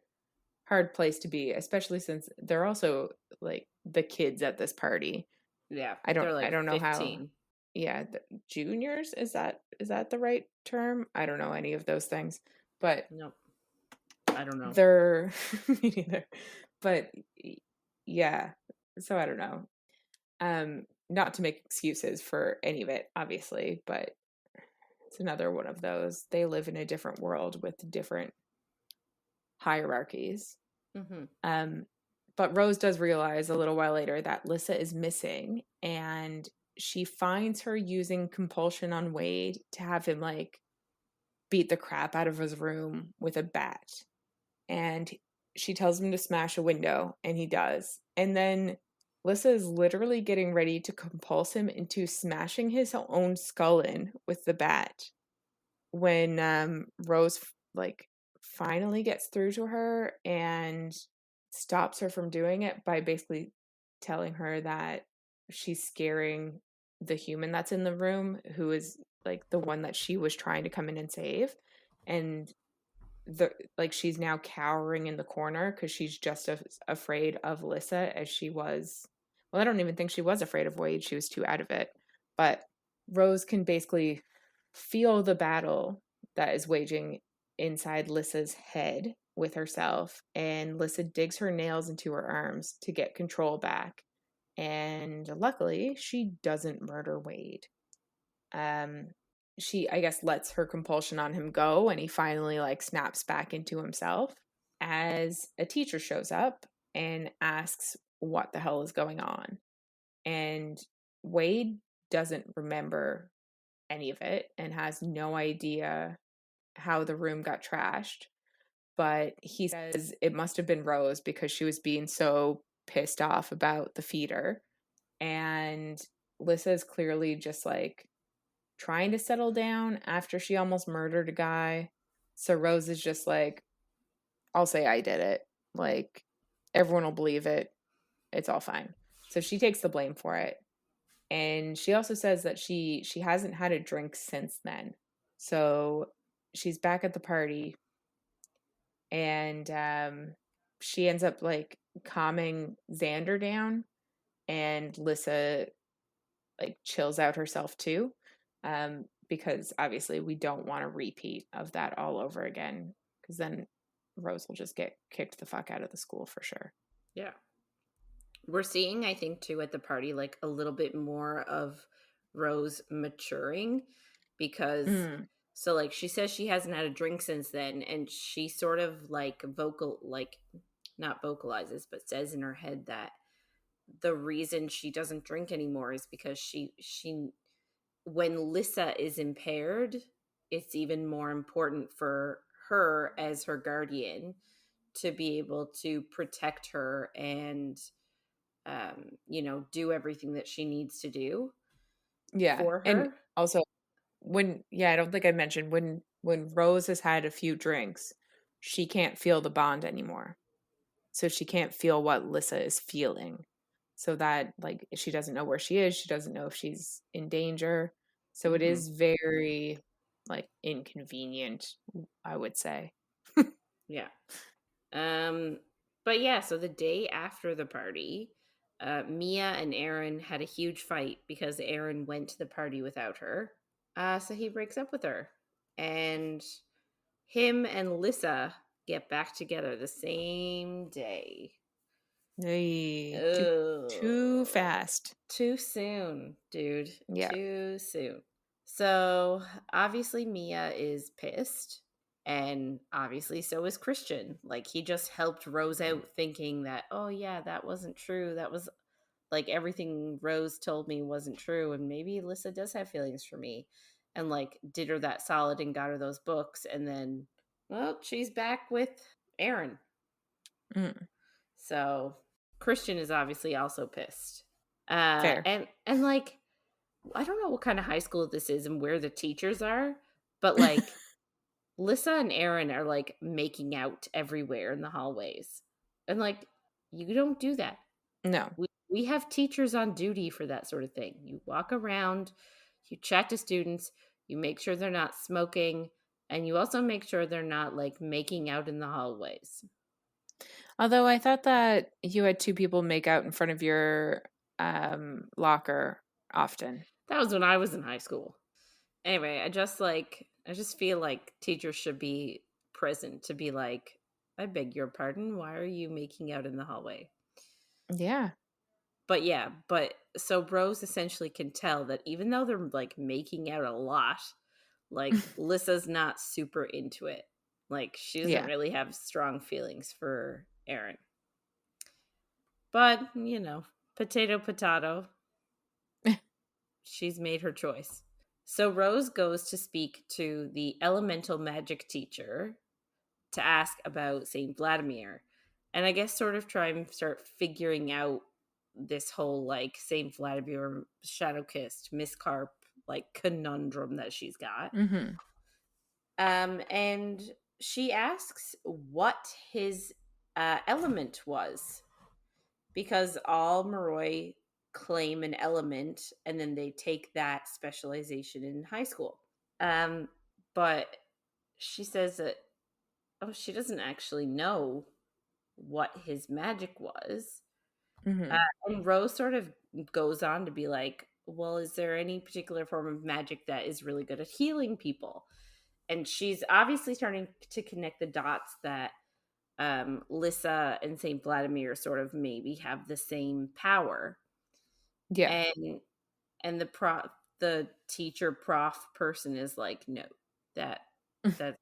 Speaker 2: place to be, especially since they're also like the kids at this party.
Speaker 1: Yeah,
Speaker 2: I don't
Speaker 1: they're
Speaker 2: I
Speaker 1: like
Speaker 2: don't know how.
Speaker 1: 15.
Speaker 2: Yeah, juniors, is that the right term? I don't know any of those things, but
Speaker 1: Nope. I don't know.
Speaker 2: they're me neither. But yeah, so I don't know. Not to make excuses for any of it, obviously, but it's another one of those. They live in a different world with different hierarchies.
Speaker 1: Hmm.
Speaker 2: Um, but Rose does realize a little while later that Lissa is missing, and she finds her using compulsion on Wade to have him like beat the crap out of his room with a bat. And she tells him to smash a window, and he does. And then Lissa is literally getting ready to compulse him into smashing his own skull in with the bat when Rose like finally gets through to her and stops her from doing it by basically telling her that she's scaring the human that's in the room, who is like the one that she was trying to come in and save. And the like she's now cowering in the corner because she's just as afraid of Lissa as she was. Well, I don't even think she was afraid of Wade. She was too out of it. But Rose can basically feel the battle that is waging inside Lissa's head with herself, and Lissa digs her nails into her arms to get control back. And luckily, she doesn't murder Wade. Um, she, I guess, lets her compulsion on him go, and he finally like snaps back into himself as a teacher shows up and asks what the hell is going on. And Wade doesn't remember any of it and has no idea how the room got trashed. But he says it must have been Rose because she was being so pissed off about the feeder. And Lissa is clearly just like trying to settle down after she almost murdered a guy. So Rose is just like, I'll say I did it. Like, everyone will believe it. It's all fine. So she takes the blame for it. And she also says that she hasn't had a drink since then. So she's back at the party, and she ends up like calming Xander down, and Lissa like chills out herself too, because obviously we don't want a repeat of that all over again, because then Rose will just get kicked the fuck out of the school for sure.
Speaker 1: Yeah. We're seeing, I think, too, at the party, like a little bit more of Rose maturing because,
Speaker 2: Mm,
Speaker 1: so like she says she hasn't had a drink since then, and she sort of like not vocalizes, but says in her head that the reason she doesn't drink anymore is because when Lissa is impaired, it's even more important for her as her guardian to be able to protect her and do everything that she needs to do
Speaker 2: yeah,
Speaker 1: for
Speaker 2: and
Speaker 1: her.
Speaker 2: also yeah, I don't think I mentioned when Rose has had a few drinks, she can't feel the bond anymore. So she can't feel what Lissa is feeling. So that like she doesn't know where she is, she doesn't know if she's in danger. So it
Speaker 1: Mhm.
Speaker 2: is very, like, inconvenient, I would say.
Speaker 1: Yeah. Um, but yeah, so the day after the party, Mia and Aaron had a huge fight because Aaron went to the party without her. So he breaks up with her. And him and Lissa get back together the same day.
Speaker 2: Ay, too
Speaker 1: Oh,
Speaker 2: fast.
Speaker 1: too soon, dude.
Speaker 2: Yeah.
Speaker 1: Too soon. So obviously Mia is pissed. And obviously so is Christian. Like he just helped Rose out thinking that, oh yeah, that wasn't true. That was like everything Rose told me wasn't true. And maybe Lissa does have feelings for me. And like did her that solid and got her those books. And then, well, she's back with Aaron.
Speaker 2: Mm,
Speaker 1: So Christian is obviously also pissed.
Speaker 2: fair.
Speaker 1: And like I don't know what kind of high school this is and where the teachers are, but like Lissa and Aaron are like making out everywhere in the hallways. And like you don't do that.
Speaker 2: No.
Speaker 1: We have teachers on duty for that sort of thing. You walk around, you chat to students, you make sure they're not smoking, and you also make sure they're not like making out in the hallways.
Speaker 2: Although I thought that you had 2 people make out in front of your, locker often.
Speaker 1: That was when I was in high school. Anyway, I just feel like teachers should be present to be like, I beg your pardon, why are you making out in the hallway?
Speaker 2: Yeah.
Speaker 1: But yeah, but so Rose essentially can tell that even though they're like making out a lot, like Lissa's not super into it. Like she doesn't
Speaker 2: Yeah.
Speaker 1: really have strong feelings for Aaron. But, potato potato, she's made her choice. So Rose goes to speak to the elemental magic teacher to ask about Saint Vladimir. And I guess sort of try and start figuring out this whole like Saint Vladimir shadow kissed Miss Carp like conundrum that she's got.
Speaker 2: Mhm.
Speaker 1: And she asks what his element was because all Moroi claim an element and then they take that specialization in high school. But she says that, oh, she doesn't actually know what his magic was. Uh,
Speaker 2: Mhm.
Speaker 1: and Rose sort of goes on to be like, well, is there any particular form of magic that is really good at healing people? And she's obviously starting to connect the dots that Lissa and Saint Vladimir sort of maybe have the same power.
Speaker 2: Yeah.
Speaker 1: And the teacher prof person is like, no, that that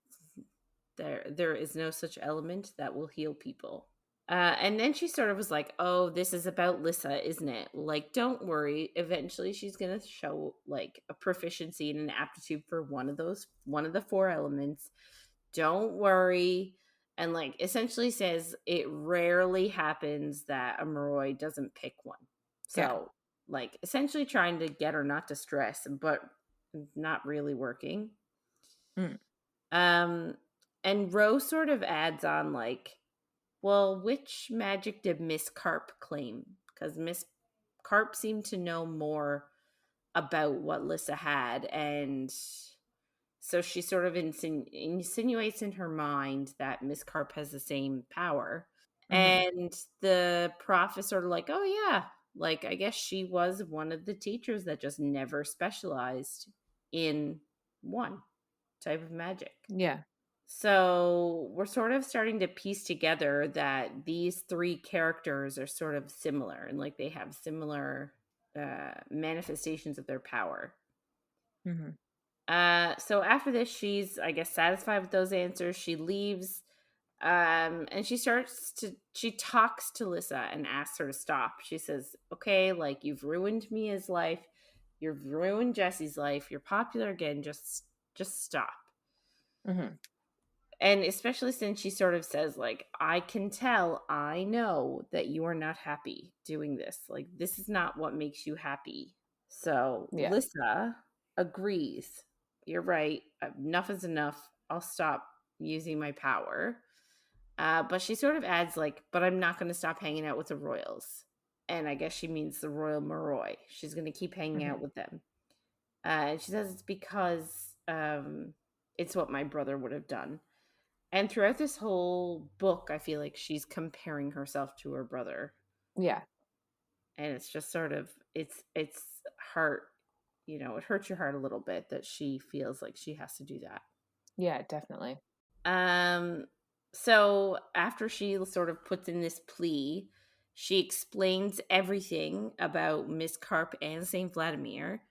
Speaker 1: there is no such element that will heal people. And then she sort of was like, "Oh, this is about Lissa, isn't it? Like, don't worry. Eventually, she's gonna show like a proficiency and an aptitude for one of the four elements. Don't worry." And like, essentially says it rarely happens that a Moroi doesn't pick one.
Speaker 2: Yeah.
Speaker 1: So, like, essentially trying to get her not to stress, but not really working.
Speaker 2: Mm.
Speaker 1: Um, and Rose sort of adds on like, well, which magic did Miss Carp claim? Because Miss Carp seemed to know more about what Lissa had, and so she sort of insinuates in her mind that Miss Carp has the same power.
Speaker 2: Mhm.
Speaker 1: And the prof is sort of like, oh, yeah, like I guess she was one of the teachers that just never specialized in one type of magic.
Speaker 2: Yeah.
Speaker 1: So we're sort of starting to piece together that these three characters are sort of similar and like they have similar manifestations of their power.
Speaker 2: Mhm.
Speaker 1: So after this, she's, I guess, satisfied with those answers. She leaves and she talks to Lissa and asks her to stop. She says, okay, like you've ruined Mia's life. You've ruined Jesse's life. You're popular again. Just stop.
Speaker 2: Mhm.
Speaker 1: And especially since she sort of says like, I can tell, I know that you are not happy doing this, like this is not what makes you happy. So
Speaker 2: Yeah.
Speaker 1: Lissa agrees, you're right, enough is enough, I'll stop using my power. But she sort of adds like, but I'm not going to stop hanging out with the royals. And I guess she means the royal Moroi, she's going to keep hanging out
Speaker 2: Mhm.
Speaker 1: with them. And she says it's because it's what my brother would have done. And throughout this whole book, I feel like she's comparing herself to her brother.
Speaker 2: Yeah.
Speaker 1: And it's just sort of it's heart, it hurts your heart a little bit that she feels like she has to do that.
Speaker 2: Yeah, definitely.
Speaker 1: Um so after she sort of puts in this plea, she explains everything about Miss Carp and Saint Vladimir,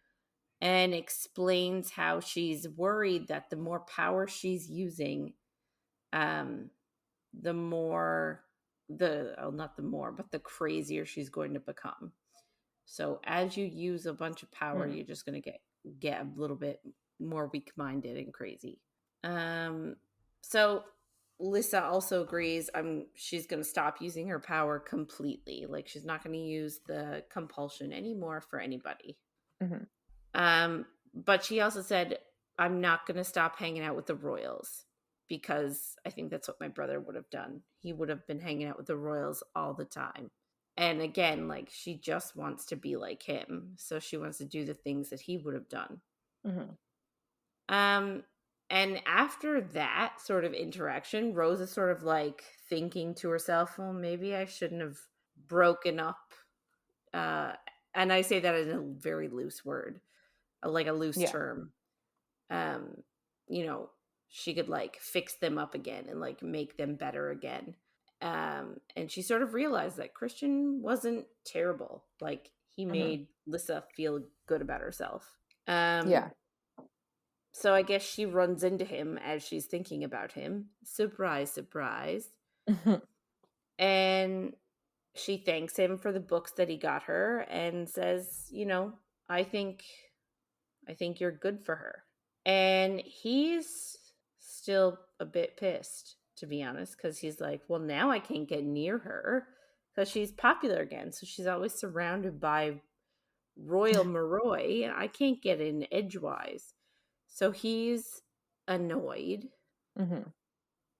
Speaker 1: and explains how she's worried that the more power she's using, um the more not the more, but the crazier she's going to become. So as you use a bunch of power,
Speaker 2: Mm.
Speaker 1: you're just going to get a little bit more weak-minded and crazy. Um so Lissa also agrees she's going to stop using her power completely. Like, she's not going to use the compulsion anymore for anybody.
Speaker 2: Hmm.
Speaker 1: But she also said, I'm not going to stop hanging out with the royals, because I think that's what my brother would have done. He would have been hanging out with the royals all the time. And again, like, she just wants to be like him. So she wants to do the things that he would have done.
Speaker 2: Hmm.
Speaker 1: Um, and after that sort of interaction, Rose is sort of like thinking to herself, well, maybe I shouldn't have broken up. Uh, and I say that in a very loose word, like a loose
Speaker 2: Yeah.
Speaker 1: term. um you know she could like fix them up again and like make them better again. And she sort of realized that Christian wasn't terrible. Like, he
Speaker 2: Hmm.
Speaker 1: made Lissa feel good about herself. um
Speaker 2: Yeah.
Speaker 1: so I guess she runs into him as she's thinking about him, surprise surprise,
Speaker 2: Hmm.
Speaker 1: and she thanks him for the books that he got her and says, i think I think you're good for her. And he's still a bit pissed, to be honest, because he's like, well, now I can't get near her because she's popular again. So she's always surrounded by Royal Moroi, and I can't get in edgewise. So he's annoyed,
Speaker 2: Hmm.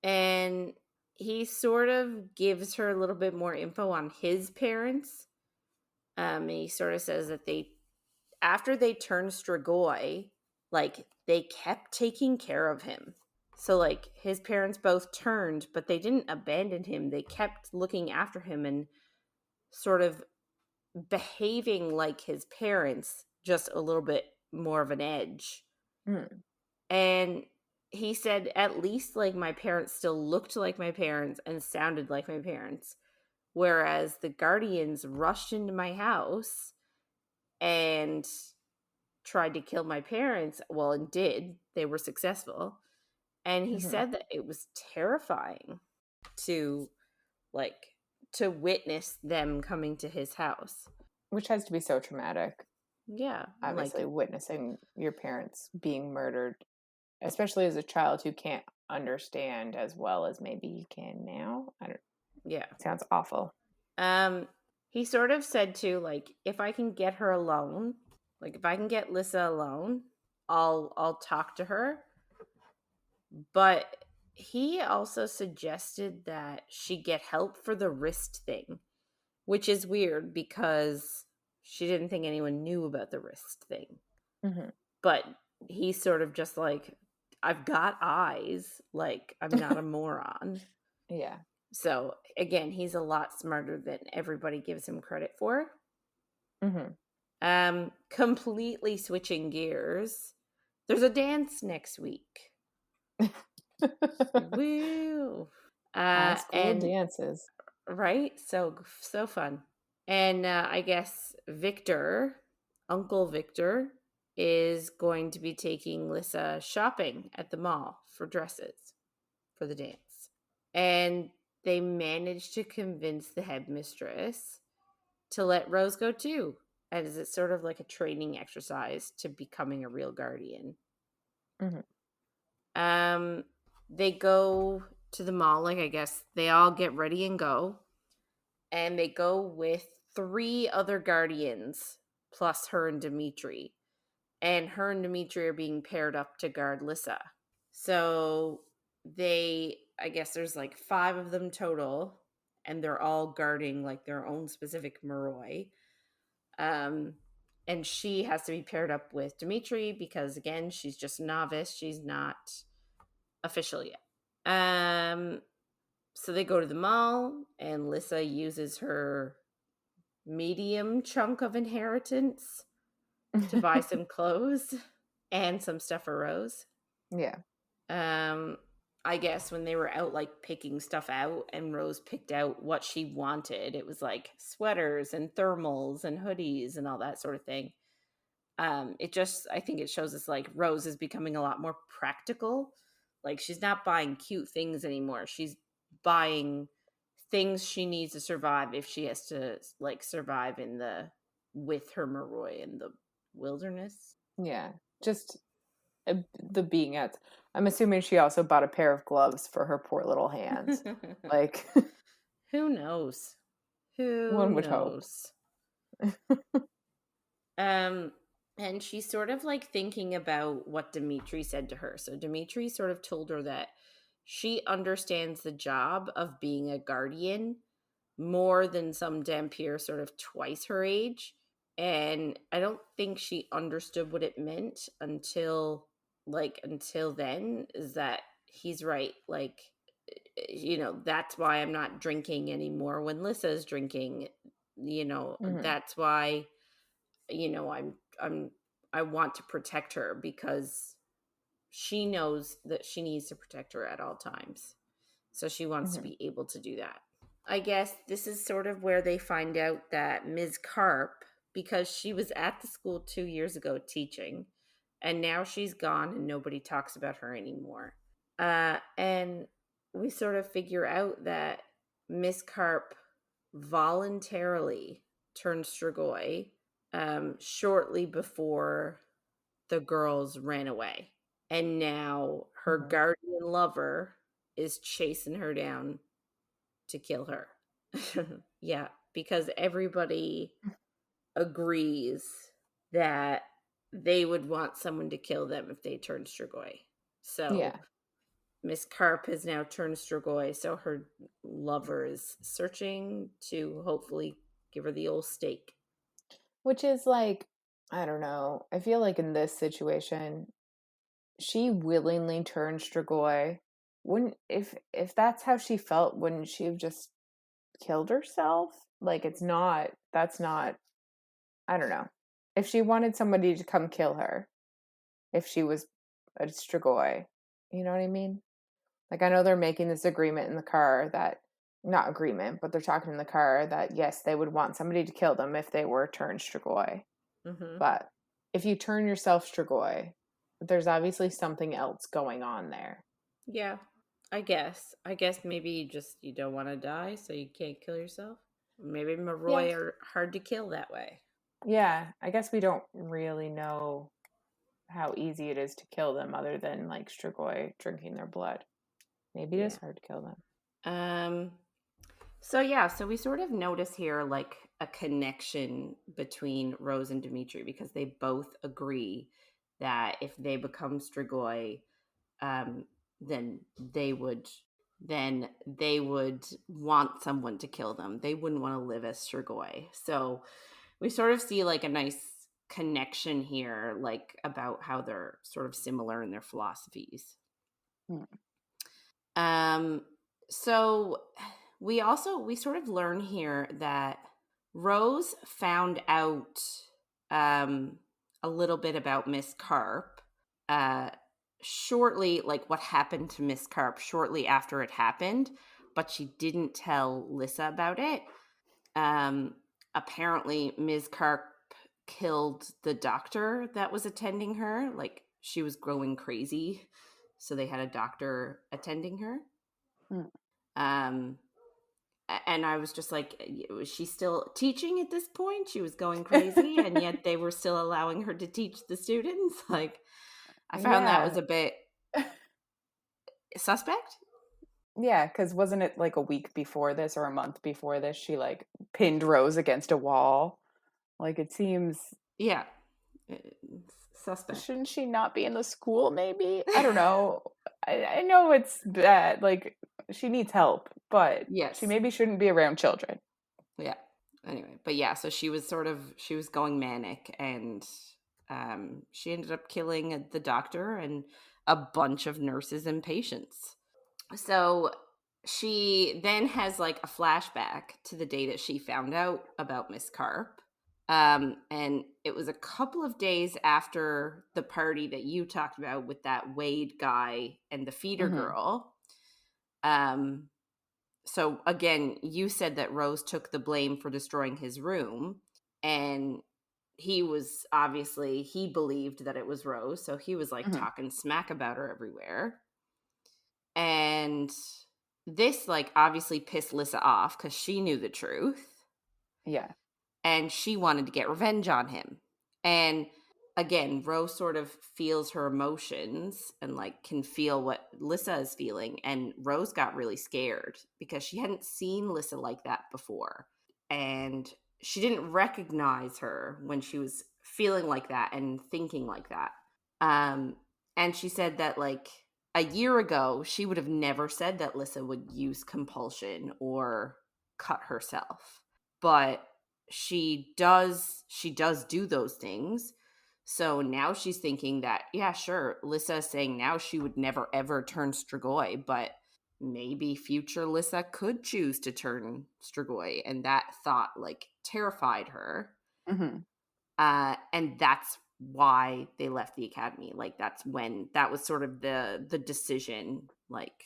Speaker 1: and he sort of gives her a little bit more info on his parents. And he sort of says that after they turned Strigoi, like, they kept taking care of him. So like, his parents both turned, but they didn't abandon him. They kept looking after him and sort of behaving like his parents, just a little bit more of an edge.
Speaker 2: Mm.
Speaker 1: And he said, at least like my parents still looked like my parents and sounded like my parents. Whereas the Guardians rushed into my house and tried to kill my parents. Well, and did. They were successful. And he
Speaker 2: Hmm.
Speaker 1: said that it was terrifying to, like, to witness them coming to his house.
Speaker 2: Which has to be so traumatic.
Speaker 1: Yeah,
Speaker 2: Obviously,
Speaker 1: like,
Speaker 2: witnessing your parents being murdered, especially as a child who can't understand as well as maybe you can now. I don't.
Speaker 1: yeah.
Speaker 2: Sounds awful.
Speaker 1: Um he sort of said too, like, if I can get her alone, like if I can get Lissa alone, I'll talk to her. But he also suggested that she get help for the wrist thing, which is weird because she didn't think anyone knew about the wrist thing.
Speaker 2: Hmm.
Speaker 1: But he's sort of just like, I've got eyes, like, I'm not a moron.
Speaker 2: Yeah.
Speaker 1: So again, he's a lot smarter than everybody gives him credit for.
Speaker 2: Hmm.
Speaker 1: Completely switching gears, there's a dance next week. Woo!
Speaker 2: High school
Speaker 1: And
Speaker 2: dances.
Speaker 1: right, so fun. And I guess Victor, Uncle Victor, is going to be taking Lissa shopping at the mall for dresses for the dance. And they managed to convince the headmistress to let Rose go too, as it's sort of like a training exercise to becoming a real guardian.
Speaker 2: Hmm.
Speaker 1: Um, they go to the mall, like, I guess they all get ready and go, and they go with three other guardians plus her and Dimitri. And her and Dimitri are being paired up to guard Lissa. So I guess there's like five of them total, and they're all guarding like their own specific Moroi. Um, And she has to be paired up with Dimitri because, again, she's just a novice. She's not official yet. So they go to the mall, and Lissa uses her medium chunk of inheritance to buy some clothes and some stuff for Rose.
Speaker 2: Yeah.
Speaker 1: Um, I guess when they were out like picking stuff out and Rose picked out what she wanted, it was like sweaters and thermals and hoodies and all that sort of thing. I think it shows us like Rose is becoming a lot more practical. Like she's not buying cute things anymore. She's buying things she needs to survive if she has to like survive in the with her Maroi in the wilderness.
Speaker 2: Yeah. Just the being at. I'm assuming she also bought a pair of gloves for her poor little hands. Like,
Speaker 1: Who knows?
Speaker 2: one
Speaker 1: Who
Speaker 2: would hope.
Speaker 1: knows? Um, and she's sort of like thinking about what Dimitri said to her. So Dimitri sort of told her that she understands the job of being a guardian more than some Dampier sort of twice her age. And I don't think she understood what it meant until then, is that he's right. Like, that's why I'm not drinking anymore when Lissa's drinking.
Speaker 2: Hmm.
Speaker 1: That's why, I'm I want to protect her because she knows that she needs to protect her at all times. So she wants to
Speaker 2: Hmm.
Speaker 1: be able to do that. I guess this is sort of where they find out that Ms. Karp, because she was at the school 2 years ago teaching, and now she's gone and nobody talks about her anymore. And we sort of figure out that Miss Karp voluntarily turned Strigoi shortly before the girls ran away. And now her
Speaker 2: Hmm.
Speaker 1: guardian lover is chasing her down to kill her. Yeah, because everybody agrees that they would want someone to kill them if they turned Strigoi. So
Speaker 2: Yeah.
Speaker 1: Miss Karp has now turned Strigoi, so her lover is searching to hopefully give her the old steak.
Speaker 2: Which is like, I don't know. I feel like in this situation, she willingly turned Strigoi. Wouldn't if that's how she felt, wouldn't she have just killed herself? Like that's not I don't know. If she wanted somebody to come kill her, if she was a Strigoi, you know what I mean? Like I know they're making this agreement in the car that not agreement, but they're talking in the car that yes, they would want somebody to kill them if they were turned Strigoi.
Speaker 1: Mm-hmm.
Speaker 2: But if you turn yourself Strigoi, there's obviously something else going on there.
Speaker 1: Yeah, I guess. I guess maybe you don't want to die, so you can't kill yourself. Maybe
Speaker 2: Yeah.
Speaker 1: Maroi are hard to kill that way.
Speaker 2: Yeah. I guess we don't really know how easy it is to kill them other than like Strigoi drinking their blood. Maybe it is
Speaker 1: Yeah.
Speaker 2: hard to kill them.
Speaker 1: Um. So yeah, so we sort of notice here like a connection between Rose and Dimitri because they both agree that if they become Strigoi, um, then they would then they would want someone to kill them. They wouldn't want to live as Strigoi. So we sort of see like a nice connection here, like about how they're sort of similar in their philosophies.
Speaker 2: Hmm.
Speaker 1: Um, so we sort of learn here that Rose found out um, a little bit about Miss Carp uh, shortly, like what happened to Miss Carp shortly after it happened, but she didn't tell Lissa about it. Um, Apparently, Ms. Carp killed the doctor that was attending her. Like she was growing crazy, so they had a doctor attending her.
Speaker 2: Hmm.
Speaker 1: Um, and I was just like, was she still teaching at this point? She was going crazy, and yet they were still allowing her to teach the students. Like, I found that was
Speaker 2: Yeah.
Speaker 1: a bit suspect.
Speaker 2: Yeah, because wasn't it like a week before this or a month before this? She like pinned Rose against a wall. Like it seems,
Speaker 1: Yeah, uh, suspect.
Speaker 2: shouldn't she not be in the school? Maybe I don't know. I know it's bad. Like she needs help, but she
Speaker 1: Yes.
Speaker 2: maybe shouldn't be around children.
Speaker 1: Yeah. Anyway, but yeah, so she was going manic, and she ended up killing the doctor and a bunch of nurses and patients. So she then has like a flashback to the day that she found out about Miss Carp. And it was a couple of days after the party that you talked about with that Wade guy and the feeder
Speaker 2: Mhm.
Speaker 1: girl. Um, so again, you said that Rose took the blame for destroying his room, and he believed that it was Rose, so he was like
Speaker 2: Mhm.
Speaker 1: talking smack about her everywhere. And this like obviously pissed Lissa off because she knew the truth
Speaker 2: Yeah.
Speaker 1: and she wanted to get revenge on him. And again, Rose sort of feels her emotions and like can feel what Lissa is feeling. And Rose got really scared because she hadn't seen Lissa like that before. And she didn't recognize her when she was feeling like that and thinking like that. Um, and she said that like a year ago, she would have never said that Lissa would use compulsion or cut herself. But she does do those things. So now she's thinking that, yeah, sure, Lissa is saying now she would never ever turn Strigoi, but maybe future Lissa could choose to turn Strigoi. And that thought like terrified her.
Speaker 2: Mhm.
Speaker 1: And that's why they left the academy. Like that's when that was sort of the decision. Like,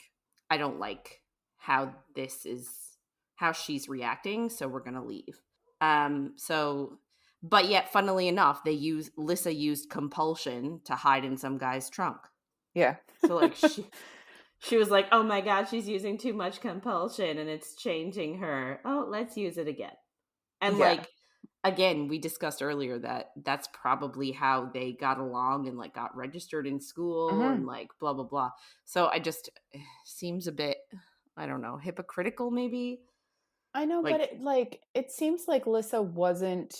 Speaker 1: I don't like how this is how she's reacting, so we're gonna leave. So but yet funnily enough, Lissa used compulsion to hide in some guy's trunk.
Speaker 2: Yeah.
Speaker 1: So like she was like, oh my god, she's using too much compulsion and it's changing her. Oh, let's use it again. And
Speaker 2: Yeah.
Speaker 1: like again, we discussed earlier that that's probably how they got along and like got registered in school and
Speaker 2: Mhm.
Speaker 1: like blah blah blah. So I just seems a bit, I don't know, hypocritical maybe.
Speaker 2: I know, but
Speaker 1: Like
Speaker 2: it seems like Lissa wasn't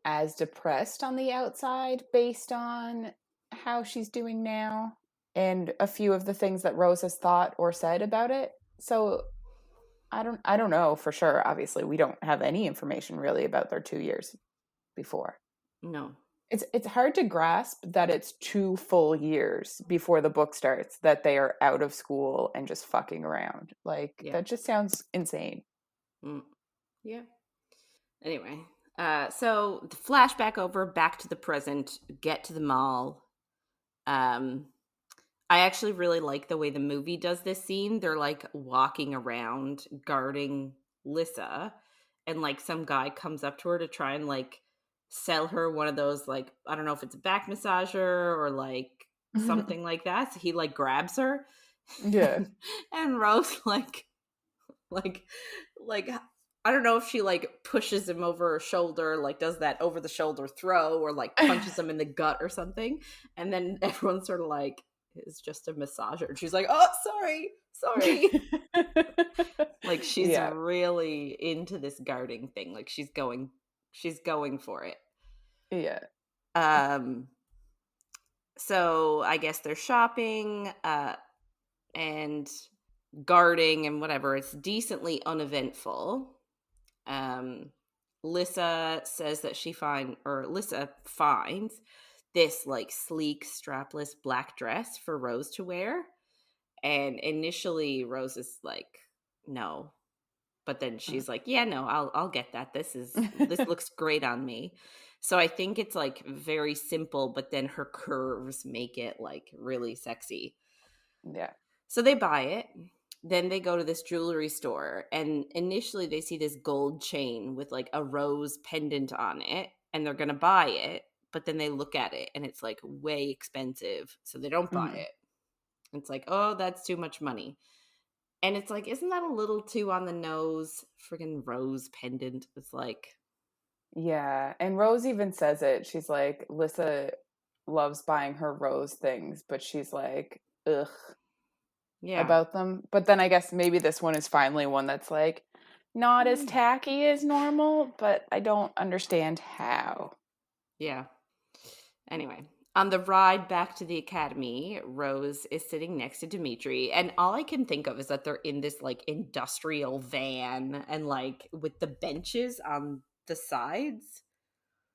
Speaker 2: as depressed on the outside based on how she's doing now and a few of the things that Rose has thought or said about it. So I don't know for sure. Obviously, we don't have any information really about their 2 years before.
Speaker 1: no.
Speaker 2: It's hard to grasp that it's 2 full years before the book starts that they are out of school and just fucking around. Like
Speaker 1: Yeah.
Speaker 2: that just sounds insane.
Speaker 1: Mm. Yeah. Anyway, so the flashback over back to the present, get to the mall. Um I actually really like the way the movie does this scene. They're like walking around guarding Lissa, and like some guy comes up to her to try and like sell her one of those, like, I don't know if it's a back massager or like something like that. So he like grabs her
Speaker 2: Yeah.
Speaker 1: and Rose like like I don't know if she like pushes him over her shoulder, like does that over the shoulder throw or like punches him in the gut or something. And then everyone's sort of like, it's just a massager. And she's like, oh, sorry. Like she's
Speaker 2: Yeah.
Speaker 1: really into this guarding thing. Like she's going for it.
Speaker 2: Yeah.
Speaker 1: Um, so I guess they're shopping, and guarding and whatever. It's decently uneventful. Um, Lissa finds this like sleek strapless black dress for Rose to wear. And initially Rose is like, no. But then she's like, yeah, no, I'll get that. This looks great on me. So I think it's like very simple, but then her curves make it like really sexy.
Speaker 2: Yeah.
Speaker 1: So they buy it. Then they go to this jewelry store, and initially they see this gold chain with like a rose pendant on it, and they're going to buy it. But then they look at it and it's like way expensive. So they don't buy
Speaker 2: Mhm.
Speaker 1: it. It's like, oh, that's too much money. And it's like, isn't that a little too on the nose? Friggin' rose pendant. It's like,
Speaker 2: Yeah. And Rose even says it. She's like, Lissa loves buying her Rose things, but she's like, ugh,
Speaker 1: yeah.
Speaker 2: about them. But then I guess maybe this one is finally one that's like not as
Speaker 1: Mm.
Speaker 2: tacky as normal, but I don't understand how.
Speaker 1: Yeah. Anyway, On the ride back to the academy, Rose is sitting next to Dimitri, and all I can think of is that they're in this like industrial van and like with the benches on the sides.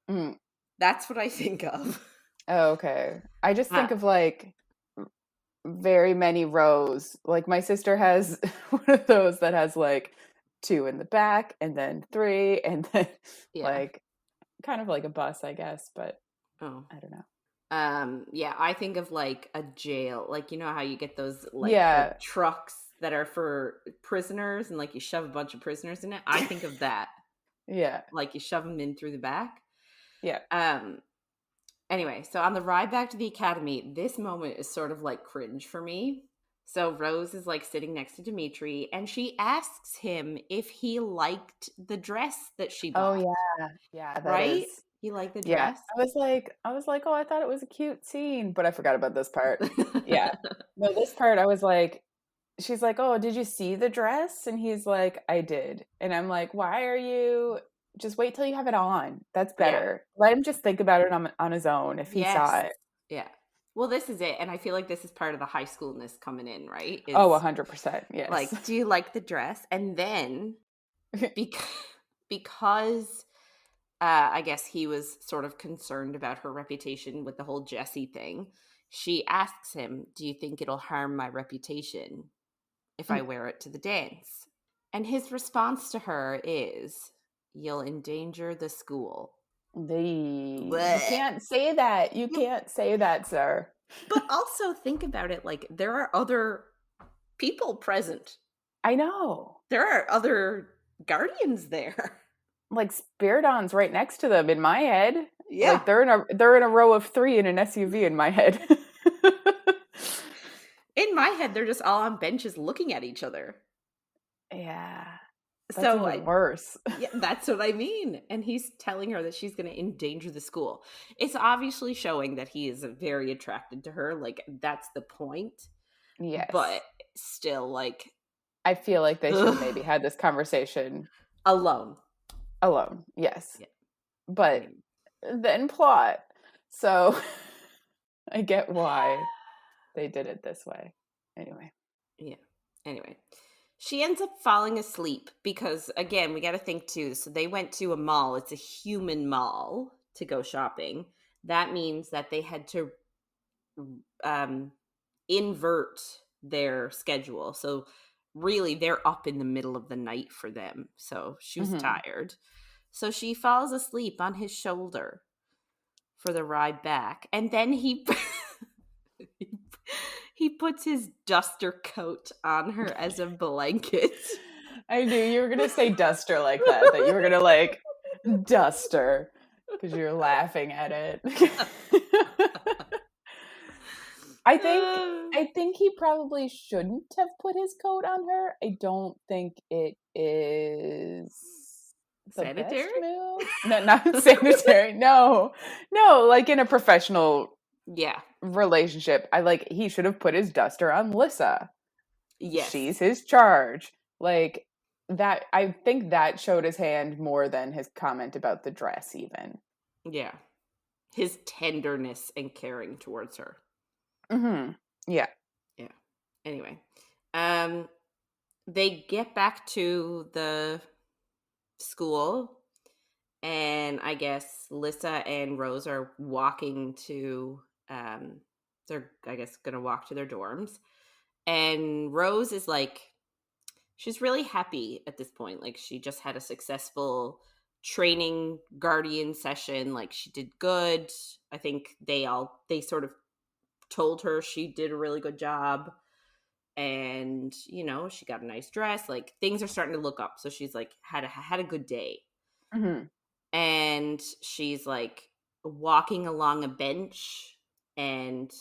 Speaker 2: Mm.
Speaker 1: That's what I think of.
Speaker 2: Oh, okay. I just
Speaker 1: Uh,
Speaker 2: think of like very many rows. Like my sister has one of those that has like two in the back and then three and then
Speaker 1: yeah.
Speaker 2: like kind of like a bus, I guess, but
Speaker 1: Oh.
Speaker 2: I don't know.
Speaker 1: Yeah, I think of like a jail, like you know how you get those like the
Speaker 2: Yeah.
Speaker 1: trucks that are for prisoners and like you shove a bunch of prisoners in it. I think of that.
Speaker 2: Yeah.
Speaker 1: Like you shove them in through the back.
Speaker 2: Yeah.
Speaker 1: Um Anyway, so on the ride back to the academy, this moment is sort of like cringe for me. So Rose is like sitting next to Dimitri and she asks him if he liked the dress that she
Speaker 2: Oh
Speaker 1: bought,
Speaker 2: yeah. Yeah, that
Speaker 1: right?
Speaker 2: is.
Speaker 1: You like the
Speaker 2: Yeah.
Speaker 1: dress?
Speaker 2: I was like, "Oh, I thought it was a cute scene," but I forgot about this part. Yeah. No, this part I was like, she's like, "Oh, did you see the dress?" And he's like, "I did." And I'm like, "Why are you just wait till you have it on. That's
Speaker 1: Yeah.
Speaker 2: better. Let him just think about it on his own if he saw
Speaker 1: Yes.
Speaker 2: it."
Speaker 1: Yeah. Well, this is it. And I feel like this is part of the high schoolness coming in, right?
Speaker 2: Oh,
Speaker 1: Is
Speaker 2: 100%. Yes.
Speaker 1: like, do you like the dress? And then because because I guess he was sort of concerned about her reputation with the whole Jessie thing. She asks him, "Do you think it'll harm my reputation if I wear it to the dance?" And his response to her is, "You'll endanger the school."
Speaker 2: You
Speaker 1: Blech.
Speaker 2: can't say that. You
Speaker 1: Yeah,
Speaker 2: can't say that, sir.
Speaker 1: but also think about it like there are other people present.
Speaker 2: I know.
Speaker 1: There are other guardians there.
Speaker 2: Like Spiridon's right next to them in my head.
Speaker 1: Yeah.
Speaker 2: Like they're in a row of 3 in an SUV in my head.
Speaker 1: In my head, they're just all on benches looking at each other.
Speaker 2: Yeah. That's
Speaker 1: So
Speaker 2: even worse.
Speaker 1: yeah, that's what I mean. And he's telling her that she's going to endanger the school. It's obviously showing that he is very attracted to her. Like, that's the point.
Speaker 2: Yes.
Speaker 1: But still, like,
Speaker 2: I feel like they should have
Speaker 1: ugh,
Speaker 2: maybe had this conversation
Speaker 1: alone.
Speaker 2: alone. Yes.
Speaker 1: Yeah.
Speaker 2: But
Speaker 1: Anyway.
Speaker 2: then plot. So I get why they did it this way. Anyway.
Speaker 1: Yeah. Anyway. She ends up falling asleep because, again, we got to think too. So they went to a mall. It's a human mall to go shopping. That means that they had to um, invert their schedule. So really, they're up in the middle of the night for them. So she was
Speaker 2: Hmm.
Speaker 1: tired. So she falls asleep on his shoulder for the ride back. And then he puts his duster coat on her as a blanket.
Speaker 2: I knew you were going to say duster like that you were going to like duster because you're laughing at it. I think he probably shouldn't have put his coat on her. I don't think it is the
Speaker 1: Sanitary?
Speaker 2: best move. No, not sanitary. No. No, like in a professional
Speaker 1: Yeah.
Speaker 2: relationship, he should have put his duster on Lissa.
Speaker 1: Yes.
Speaker 2: She's his charge. Like that I think that showed his hand more than his comment about the dress even.
Speaker 1: Yeah. His tenderness and caring towards her.
Speaker 2: Mhm. Yeah.
Speaker 1: Yeah. Anyway, um, they get back to the school, and I guess Lissa and Rose are walking to. They're I guess gonna walk to their dorms, and Rose is like, she's really happy at this point. Like she just had a successful training guardian session. Like she did good. I think they sort of told her she did a really good job, and she got a nice dress. Like things are starting to look up, so she's like had a good day.
Speaker 2: Mhm.
Speaker 1: And she's like walking along a bench, and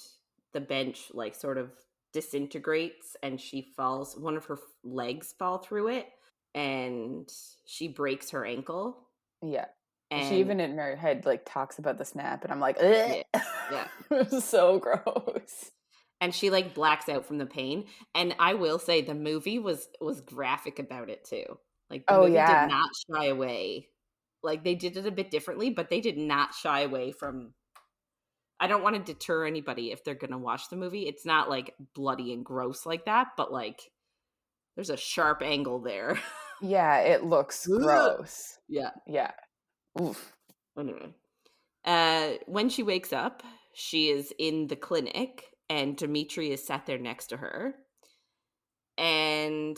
Speaker 1: the bench like sort of disintegrates, and she falls, one of her legs fall through it, and she breaks her ankle.
Speaker 2: Yeah. She
Speaker 1: And
Speaker 2: even in her head like talks about the snap and I'm like,
Speaker 1: yeah,
Speaker 2: ugh.
Speaker 1: yeah,
Speaker 2: It's so gross.
Speaker 1: and she like blacks out from the pain. And I will say the movie was graphic about it too. Like the
Speaker 2: Oh
Speaker 1: movie did
Speaker 2: yeah.
Speaker 1: not shy away. Like they did it a bit differently, but they did not shy away from, I don't want to deter anybody if they're gonna watch the movie. It's not like bloody and gross like that, but like there's a sharp angle there.
Speaker 2: Yeah, it looks
Speaker 1: Ugh.
Speaker 2: gross.
Speaker 1: Yeah.
Speaker 2: Yeah. Oof.
Speaker 1: Anyway, when she wakes up, she is in the clinic, and Dimitri is sat there next to her, and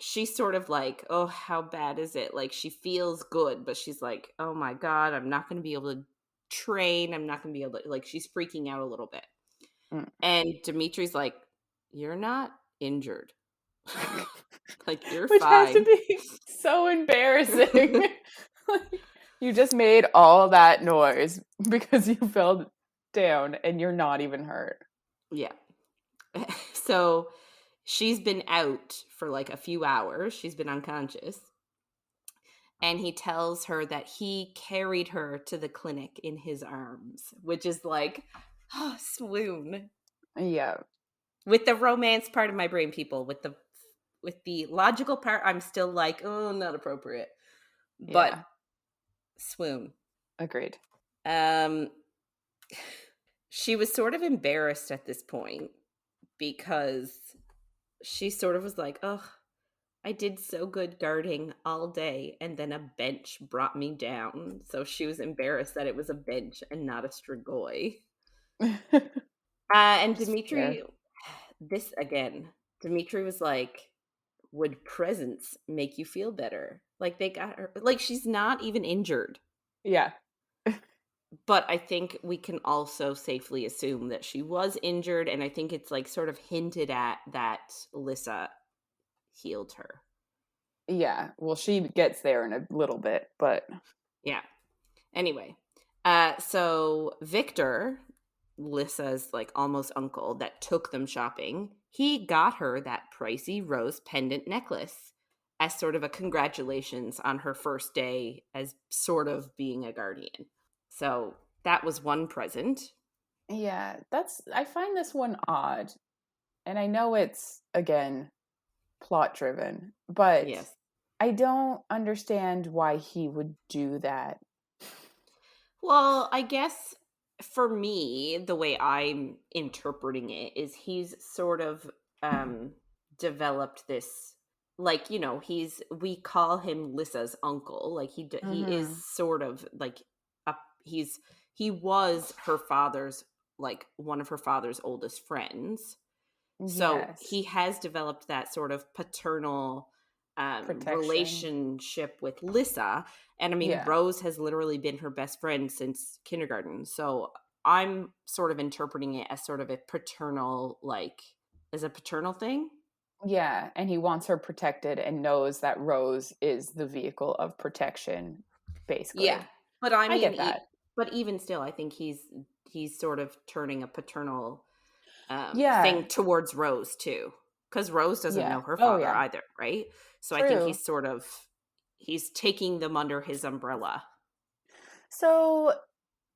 Speaker 1: she's sort of like, "Oh, how bad is it?" Like she feels good, but she's like, "Oh my god, I'm not going to be able to train. I'm not going to be able to." Like she's freaking out a little bit,
Speaker 2: Mm.
Speaker 1: and Dimitri's like, "You're not injured. Like you're
Speaker 2: Which has to
Speaker 1: fine."
Speaker 2: be so embarrassing. Like, you just made all that noise because you fell down and you're not even hurt.
Speaker 1: Yeah. So she's been out for like a few hours. She's been unconscious. And he tells her that he carried her to the clinic in his arms, which is like, oh, swoon.
Speaker 2: Yeah.
Speaker 1: With the romance part of my brain, people, with the logical part, I'm still like, oh, not appropriate. But
Speaker 2: Yeah.
Speaker 1: swoon.
Speaker 2: Agreed.
Speaker 1: Um she was sort of embarrassed at this point because she sort of was like, oh, I did so good guarding all day, and then a bench brought me down. So she was embarrassed that it was a bench and not a strigoi. And
Speaker 2: Just fair.
Speaker 1: Dimitri, this again, Dimitri was like, would presents make you feel better? Like they got her, like she's not even injured.
Speaker 2: Yeah.
Speaker 1: But I think we can also safely assume that she was injured. And I think it's like sort of hinted at that Lissa healed her.
Speaker 2: Yeah. Well, she gets there in a little bit, but
Speaker 1: Yeah. Anyway, so Victor, Lissa's like almost uncle that took them shopping, he got her that pricey rose pendant necklace as sort of a congratulations on her first day as sort of being a guardian. So that was one present.
Speaker 2: yeah, I find this one odd. And I know it's, again, plot driven, but
Speaker 1: Yes.
Speaker 2: I don't understand why he would do that.
Speaker 1: Well, I guess for me, the way I'm interpreting it is he's sort of um developed this, like, we call him Lissa's uncle. Like he is
Speaker 2: Hmm.
Speaker 1: sort of like a he's he was her father's, like one of her father's oldest friends. So
Speaker 2: Yes.
Speaker 1: he has developed that sort of paternal
Speaker 2: Protection.
Speaker 1: relationship with Lissa. And I mean,
Speaker 2: Yeah.
Speaker 1: Rose has literally been her best friend since kindergarten. So I'm sort of interpreting it as sort of a paternal, like, as a paternal thing.
Speaker 2: Yeah. And he wants her protected and knows that Rose is the vehicle of protection,
Speaker 1: Yeah.
Speaker 2: basically.
Speaker 1: But I
Speaker 2: I
Speaker 1: mean,
Speaker 2: get that.
Speaker 1: but even still, I think he's sort of turning a paternal thing
Speaker 2: Yeah.
Speaker 1: towards Rose too, because Rose doesn't
Speaker 2: Yeah.
Speaker 1: know her
Speaker 2: Oh,
Speaker 1: father
Speaker 2: yeah.
Speaker 1: either, right? So I think
Speaker 2: True.
Speaker 1: he's taking them under his umbrella.
Speaker 2: So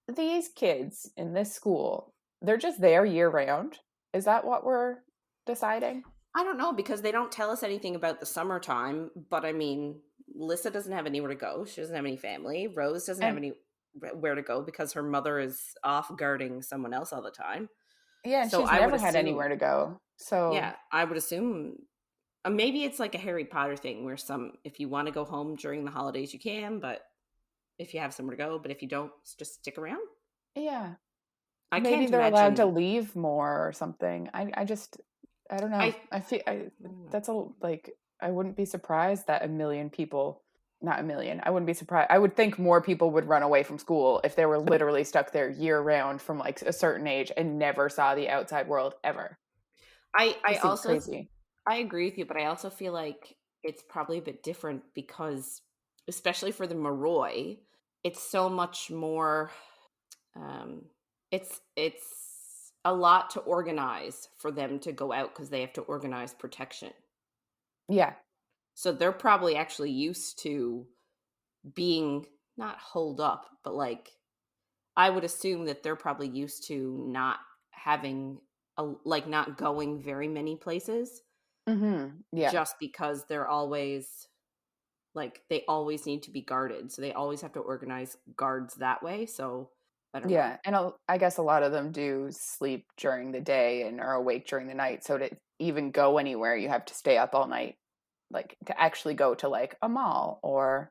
Speaker 2: these kids in this school, they're just there year round. Is that what we're deciding?
Speaker 1: I don't know because they don't tell us anything about the summertime, but I mean, Lissa doesn't have anywhere to go. She doesn't have any family. Rose doesn't have
Speaker 2: And
Speaker 1: anywhere to go because her mother is off guarding someone else all the time.
Speaker 2: yeah, and
Speaker 1: So
Speaker 2: she's
Speaker 1: I would
Speaker 2: never had
Speaker 1: assume,
Speaker 2: anywhere to go. So
Speaker 1: yeah, I would assume maybe it's like a Harry Potter thing where if you want to go home during the holidays, you can, but if you have somewhere to go, but if you don't, just stick around.
Speaker 2: yeah,
Speaker 1: I
Speaker 2: maybe
Speaker 1: can't
Speaker 2: they're allowed to
Speaker 1: imagine.
Speaker 2: leave more or something. I don't know.
Speaker 1: I
Speaker 2: I feel that's a like I wouldn't be surprised that a million people, not a million. I wouldn't be surprised. I would think more people would run away from school if they were literally stuck there year round from like a certain age and never saw the outside world ever.
Speaker 1: I
Speaker 2: Just seems
Speaker 1: also
Speaker 2: crazy.
Speaker 1: I agree with you, but I also feel like it's probably a bit different because, especially for the Moroi, it's so much more. Um, it's a lot to organize for them to go out because they have to organize protection.
Speaker 2: Yeah.
Speaker 1: So they're probably actually used to being not holed up, but like I would assume that they're probably used to not having like not going very many places
Speaker 2: Yeah.
Speaker 1: just because they're always like they always need to be guarded. So they always have to organize guards that way. So I don't know.
Speaker 2: Yeah, and I guess a lot of them do sleep during the day and are awake during the night. So to even go anywhere, you have to stay up all night, like to actually go to like a mall or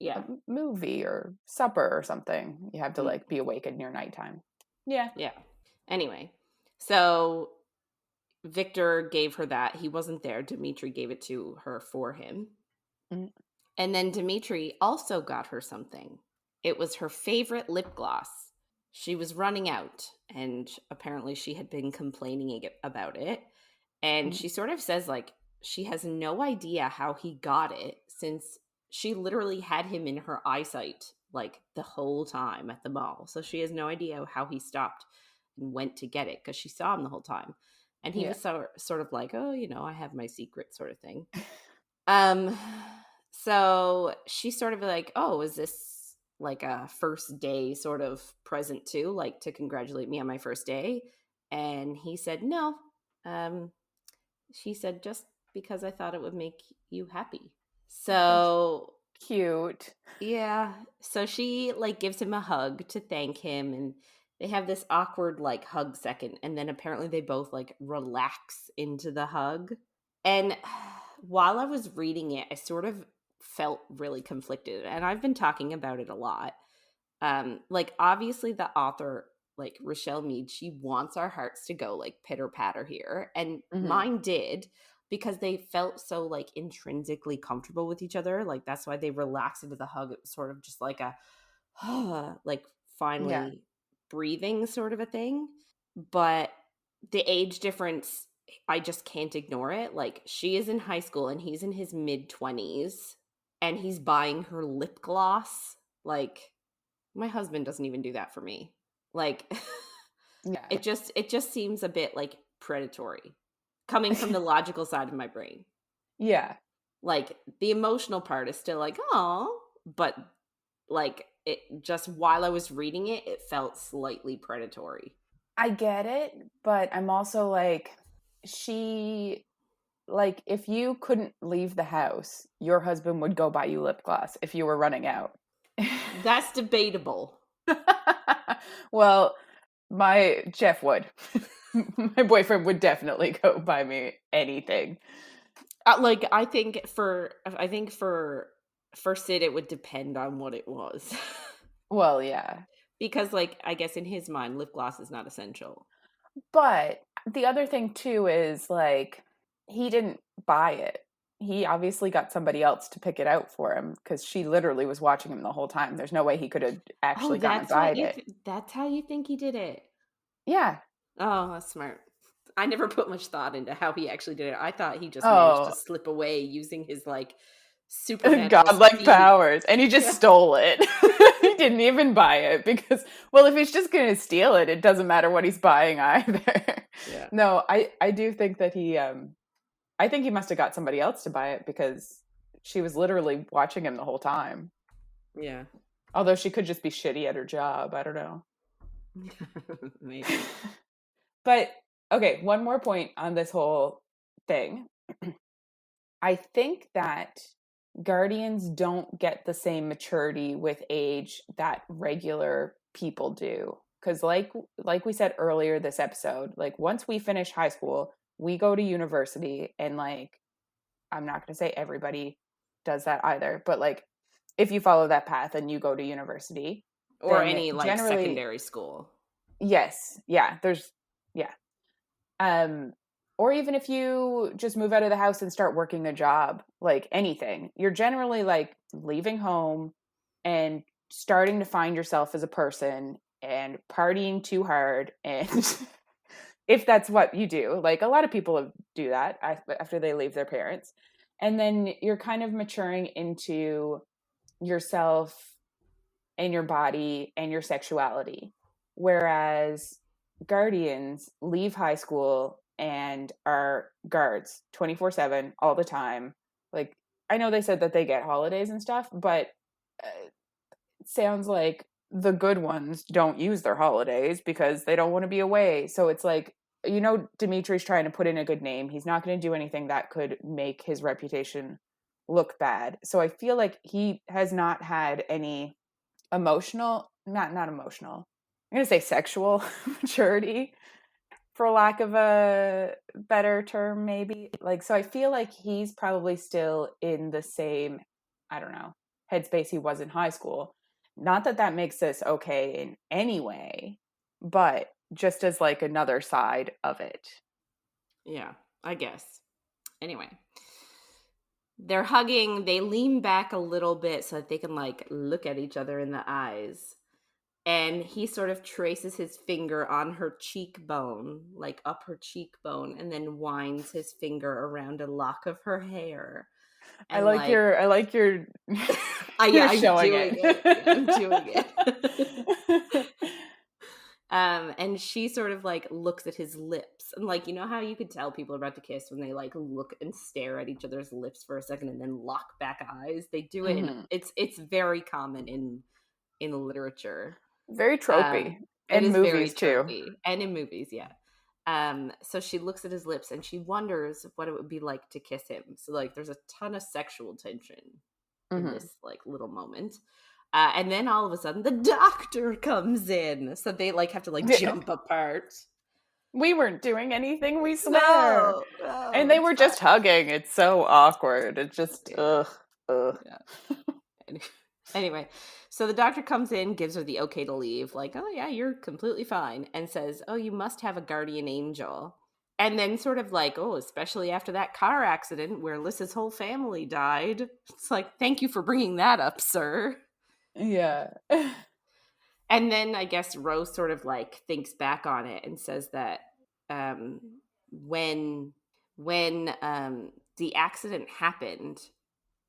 Speaker 2: a
Speaker 1: Yeah.
Speaker 2: movie or supper or something. You have to
Speaker 1: Mm,
Speaker 2: like be awake in your nighttime. Yeah.
Speaker 1: yeah. Anyway, so Victor gave her that. He wasn't there. Dimitri gave it to her for him.
Speaker 2: Mm.
Speaker 1: And then Dimitri also got her something. It was her favorite lip gloss. She was running out, and apparently she had been complaining about it. And
Speaker 2: Mm.
Speaker 1: she sort of says, like, she has no idea how he got it since she literally had him in her eyesight, like, the whole time at the mall. So she has no idea how he stopped and went to get it because she saw him the whole time. And he
Speaker 2: Yeah.
Speaker 1: was sort of like, oh, I have my secret sort of thing. Um, so she's sort of like, oh, is this like a first day sort of present too, like to congratulate me on my first day? And he said, no. Um, she said, just because I thought it would make you happy.
Speaker 2: That's
Speaker 1: So
Speaker 2: cute.
Speaker 1: yeah, so she like gives him a hug to thank him, and they have this awkward like hug second, and then apparently they both like relax into the hug. And while I was reading it, I sort of felt really conflicted, and I've been talking about it a lot. Like obviously the author, like Richelle Mead, she wants our hearts to go like pitter patter here, and
Speaker 2: Hmm.
Speaker 1: mine did because they felt so like intrinsically comfortable with each other. Like that's why they relaxed into the hug. It was sort of just like a like
Speaker 2: Yeah.
Speaker 1: finally breathing sort of a thing. But the age difference, I just can't ignore it. Like she is in high school and he's in his mid 20s and he's buying her lip gloss. Like my husband doesn't even do that for me. Like
Speaker 2: Yeah.
Speaker 1: it just seems a bit like predatory coming from the logical side of my brain.
Speaker 2: Yeah.
Speaker 1: Like the emotional part is still like, "Oh," but like it just while I was reading it, it felt slightly predatory.
Speaker 2: I get it, but I'm also like, she, like, if you couldn't leave the house, your husband would go buy you lip gloss if you were running out.
Speaker 1: That's debatable.
Speaker 2: Well, my Jeff would. My boyfriend would definitely go buy me anything.
Speaker 1: Like I think for Sid it would depend on what it was.
Speaker 2: Well, yeah.
Speaker 1: Because like I guess in his mind lip gloss is not essential.
Speaker 2: But the other thing too is like he didn't buy it. He obviously got somebody else to pick it out for him because she literally was watching him the whole time. There's no way he could have
Speaker 1: Oh,
Speaker 2: actually gone and buyed it.
Speaker 1: that's how you think he did it.
Speaker 2: Yeah.
Speaker 1: Oh, that's smart. I never put much thought into how he actually did it. I thought he just managed to
Speaker 2: Oh,
Speaker 1: slip away using his like supernatural
Speaker 2: godlike
Speaker 1: speed.
Speaker 2: powers. And he just
Speaker 1: Yeah.
Speaker 2: stole it. He didn't even buy it because, well, if he's just going to steal it, it doesn't matter what he's buying either.
Speaker 1: Yeah.
Speaker 2: No, I do think that I think he must have got somebody else to buy it because she was literally watching him the whole time.
Speaker 1: Yeah.
Speaker 2: Although she could just be shitty at her job. I don't know.
Speaker 1: Maybe.
Speaker 2: But okay, one more point on this whole thing. I think that guardians don't get the same maturity with age that regular people do. Cuz like we said earlier this episode, like once we finish high school, we go to university and like I'm not going to say everybody does that either, but like if you follow that path and you go to university,
Speaker 1: Or
Speaker 2: then
Speaker 1: any like
Speaker 2: generally
Speaker 1: secondary school.
Speaker 2: yes, yeah, there's yeah. Um or even if you just move out of the house and start working a job, like anything, you're generally like leaving home and starting to find yourself as a person and partying too hard and if that's what you do. Like a lot of people do that after they leave their parents. And then you're kind of maturing into yourself and your body and your sexuality. Whereas guardians leave high school and are guards 24/7 all the time. Like I know they said that they get holidays and stuff, but it sounds like the good ones don't use their holidays because they don't want to be away. So it's like, Dimitri's trying to put in a good name. He's not going to do anything that could make his reputation look bad. So I feel like he has not had any emotional not emotional. I'm gonna say sexual maturity, for lack of a better term, maybe. Like, so I feel like he's probably still in the same, I don't know, headspace he was in high school. Not that that makes this okay in any way, but just as like another side of it.
Speaker 1: Yeah, I guess. Anyway, they're hugging. They lean back a little bit so that they can like look at each other in the eyes. And he sort of traces his finger on her cheekbone, like up her cheekbone, and then winds his finger around a lock of her hair. And like,
Speaker 2: I like your
Speaker 1: yeah,
Speaker 2: you're
Speaker 1: I'm
Speaker 2: showing
Speaker 1: doing it. Yeah, I'm doing
Speaker 2: it.
Speaker 1: it. And she sort of like looks at his lips, and like, you know how you could tell people are about to kiss when they like look and stare at each other's lips for a second and then lock back eyes. They do it, and
Speaker 2: Hmm.
Speaker 1: it's very common in literature.
Speaker 2: Very tropey.
Speaker 1: It
Speaker 2: And
Speaker 1: is very
Speaker 2: movies too.
Speaker 1: tropey, and in movies, yeah. So she looks at his lips and she wonders what it would be like to kiss him. So like, there's a ton of sexual tension in
Speaker 2: Hmm.
Speaker 1: this like little moment. And then all of a sudden, the doctor comes in, so they like have to like jump apart.
Speaker 2: We weren't doing anything, we swear.
Speaker 1: No,
Speaker 2: And
Speaker 1: no,
Speaker 2: they
Speaker 1: it's
Speaker 2: were
Speaker 1: fine.
Speaker 2: just hugging. It's so awkward. It just,
Speaker 1: Yeah,
Speaker 2: ugh, ugh.
Speaker 1: yeah. Anyway, so the doctor comes in, gives her the okay to leave, like, oh yeah, you're completely fine, and says, oh, you must have a guardian angel. And then sort of like, oh, especially after that car accident where Lissa's whole family died. It's like, thank you for bringing that up, sir.
Speaker 2: Yeah.
Speaker 1: And then I guess Rose sort of like thinks back on it and says that um, when the accident happened,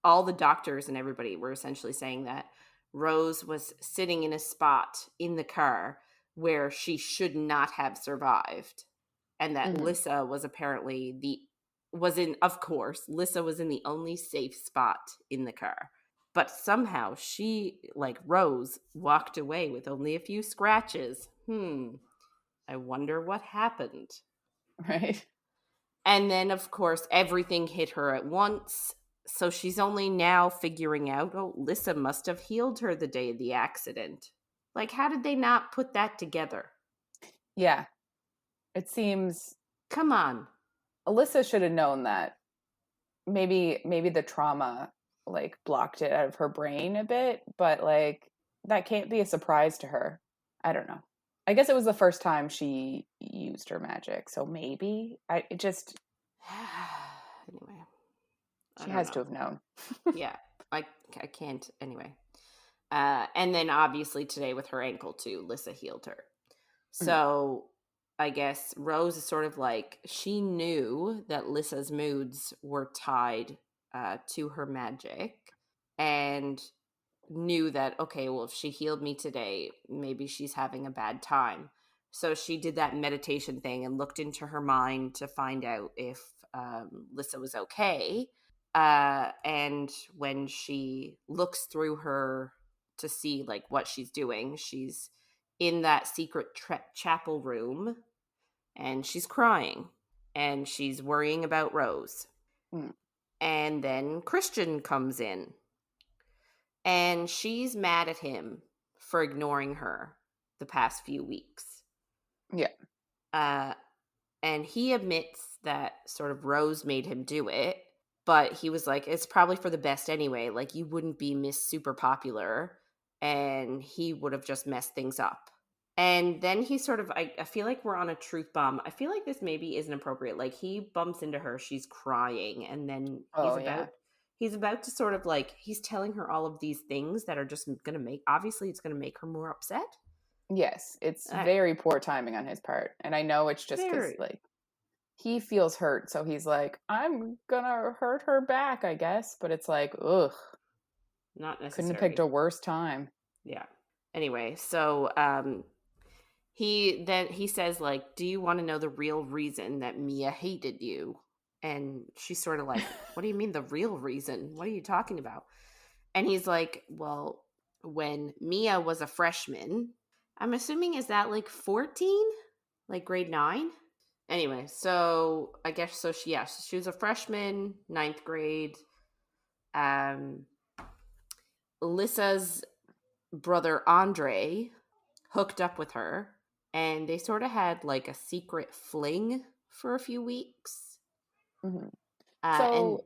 Speaker 1: all the doctors and everybody were essentially saying that Rose was sitting in a spot in the car where she should not have survived, and that
Speaker 2: Hmm.
Speaker 1: Lissa was apparently of course, Lissa was in the only safe spot in the car. But somehow she, like Rose, walked away with only a few scratches. I wonder what happened.
Speaker 2: Right.
Speaker 1: And then, of course, everything hit her at once. So she's only now figuring out, oh, Lissa must have healed her the day of the accident. Like, how did they not put that together?
Speaker 2: Yeah. It seems
Speaker 1: Come on.
Speaker 2: Alyssa should have known that. Maybe the trauma like blocked it out of her brain a bit, but like that can't be a surprise to her. I don't know. I guess it was the first time she used her magic, so maybe I it just
Speaker 1: Anyway, I
Speaker 2: she
Speaker 1: don't
Speaker 2: has to
Speaker 1: know.
Speaker 2: have known.
Speaker 1: Yeah, I can't. Anyway. And then obviously today with her ankle too, Lissa healed her.
Speaker 2: Mhm.
Speaker 1: So I guess Rose is sort of like, she knew that Lissa's moods were tied to her magic, and knew that, okay, well, if she healed me today, maybe she's having a bad time. So she did that meditation thing and looked into her mind to find out if Lissa was okay. And when she looks through her to see like what she's doing, she's in that secret chapel room, and she's crying, and she's worrying about Rose.
Speaker 2: Mm.
Speaker 1: And then Christian comes in, and she's mad at him for ignoring her the past few weeks.
Speaker 2: Yeah.
Speaker 1: Uh, and he admits that sort of Rose made him do it, but he was like, it's probably for the best anyway. Like, you wouldn't be Miss Super Popular, and he would have just messed things up. And then he sort of, I feel like we're on a truth bomb. I feel like this maybe isn't appropriate. Like, he bumps into her, she's crying, and then
Speaker 2: Oh yeah.
Speaker 1: he's about to sort of like, he's telling her all of these things that are just gonna make, obviously it's gonna make her more upset.
Speaker 2: Yes, it's
Speaker 1: uh,
Speaker 2: very poor timing on his part. And I know it's just cuz
Speaker 1: Very.
Speaker 2: like he feels hurt, so he's like, I'm gonna hurt her back, I guess. But it's like, ugh,
Speaker 1: Not
Speaker 2: couldn't have picked
Speaker 1: necessary.
Speaker 2: a worse time.
Speaker 1: Yeah. Anyway, so he says like, do you want to know the real reason that Mia hated you? And she's sort of like, what do you mean the real reason? What are you talking about? And he's like, well, when Mia was a freshman, I'm assuming, is that like 14? Like grade 9? Anyway, so I guess so she was a freshman, ninth grade. Um Lissa's brother Andre hooked up with her, and they sort of had like a secret fling for a few weeks.
Speaker 2: Mhm.
Speaker 1: And
Speaker 2: So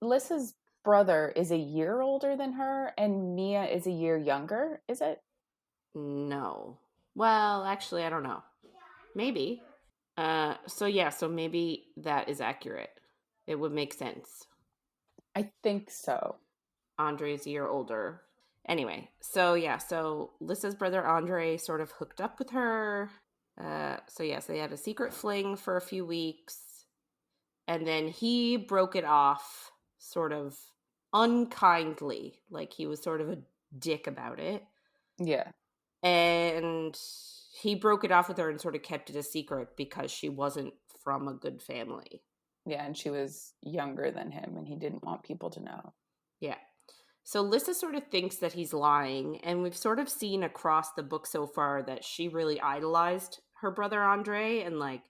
Speaker 2: Lissa's brother is a year older than her, and Mia is a year younger, is it?
Speaker 1: no. Well, actually, I don't know. Maybe. So yeah, so maybe that is accurate. It would make sense.
Speaker 2: I think so.
Speaker 1: Andre's a year older. Anyway, so yeah, so Lissa's brother Andre sort of hooked up with her. So yes, they had a secret fling for a few weeks, and then he broke it off sort of unkindly, like he was sort of a dick about it.
Speaker 2: Yeah.
Speaker 1: And he broke it off with her and sort of kept it a secret because she wasn't from a good family.
Speaker 2: Yeah, and she was younger than him, and he didn't want people to know.
Speaker 1: Yeah. So Lissa sort of thinks that he's lying, and we've sort of seen across the book so far that she really idolized her brother Andre, and like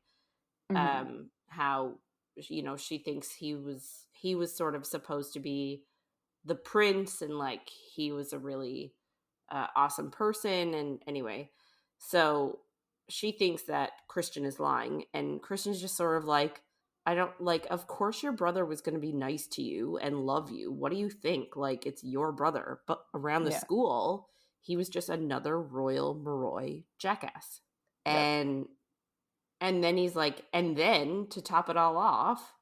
Speaker 2: Mhm.
Speaker 1: how she thinks he was sort of supposed to be the prince, and like he was a really awesome person. And anyway, so she thinks that Christian is lying, and Christian's just sort of like, I don't like, of course your brother was going to be nice to you and love you. What do you think? Like, it's your brother. But around the
Speaker 2: Yeah.
Speaker 1: school, he was just another Royal Moroi jackass.
Speaker 2: Yep.
Speaker 1: And then he's like, and then to top it all off,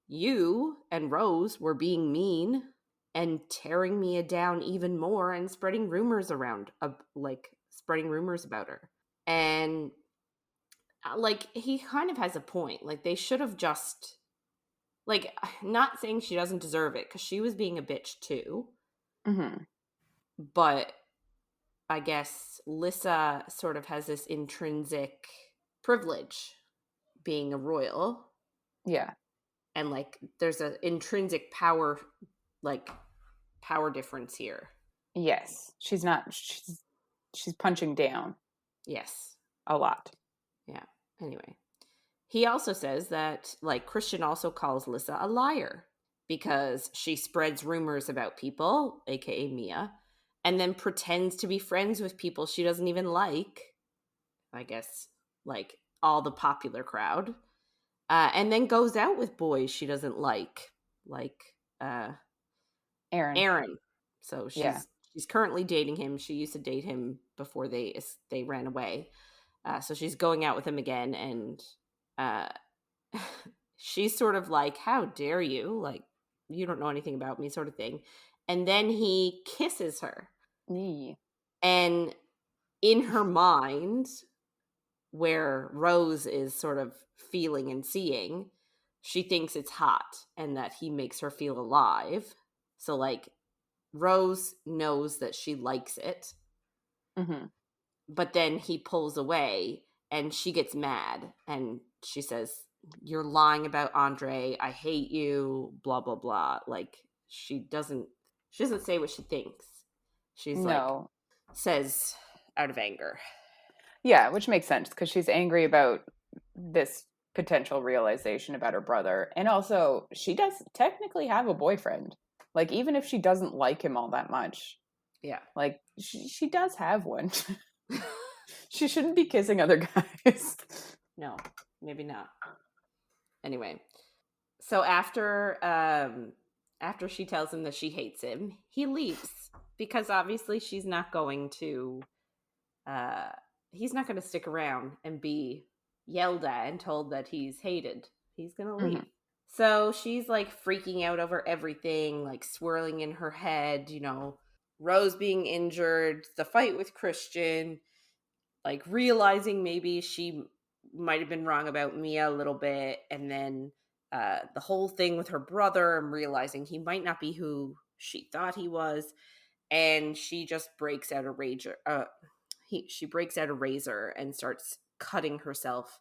Speaker 1: you and Rose were being mean and tearing me down even more and spreading rumors around, like spreading rumors about her. And like, he kind of has a point. Like, they should have just, like, not saying she doesn't deserve it because she was being a bitch too.
Speaker 2: Mhm.
Speaker 1: But I guess Lissa sort of has this intrinsic privilege being a royal,
Speaker 2: Yeah.
Speaker 1: and like there's an intrinsic power, like power difference here.
Speaker 2: Yes. She's punching down
Speaker 1: Yes.
Speaker 2: a lot.
Speaker 1: Yeah. Anyway, he also says that like Christian also calls Lissa a liar because she spreads rumors about people, aka Mia, and then pretends to be friends with people she doesn't even like, I guess, like all the popular crowd, and then goes out with boys she doesn't like uh
Speaker 2: Aaron.
Speaker 1: Aaron. So
Speaker 2: Yeah.
Speaker 1: she's currently dating him. She used to date him before they ran away. So she's going out with him again, and uh, she's sort of like, "How dare you? Like, you don't know anything about me," sort of thing. And then he kisses her,
Speaker 2: Yee.
Speaker 1: and in her mind, where Rose is sort of feeling and seeing, she thinks it's hot and that he makes her feel alive. So like Rose knows that she likes it,
Speaker 2: Mhm.
Speaker 1: but then he pulls away and she gets mad and she says, "You're lying about Andre. I hate you, blah blah blah." Like she doesn't say what she thinks. She's like
Speaker 2: No.
Speaker 1: says out of anger.
Speaker 2: Yeah, which makes sense because she's angry about this potential realization about her brother. And also, she does technically have a boyfriend. Like, even if she doesn't like him all that much,
Speaker 1: Yeah.
Speaker 2: like, she does have one. She shouldn't be kissing other guys.
Speaker 1: No, maybe not. Anyway, so after she tells him that she hates him, he leaves because obviously she's not going to uh he's not going to stick around and be yelled at and told that he's hated. He's going to
Speaker 2: Hmm.
Speaker 1: leave. So she's like freaking out over everything, like swirling in her head, Rose being injured, the fight with Christian, like realizing maybe she might have been wrong about Mia a little bit, and then the whole thing with her brother and realizing he might not be who she thought he was, and she just breaks out a rager. She breaks out a razor and starts cutting herself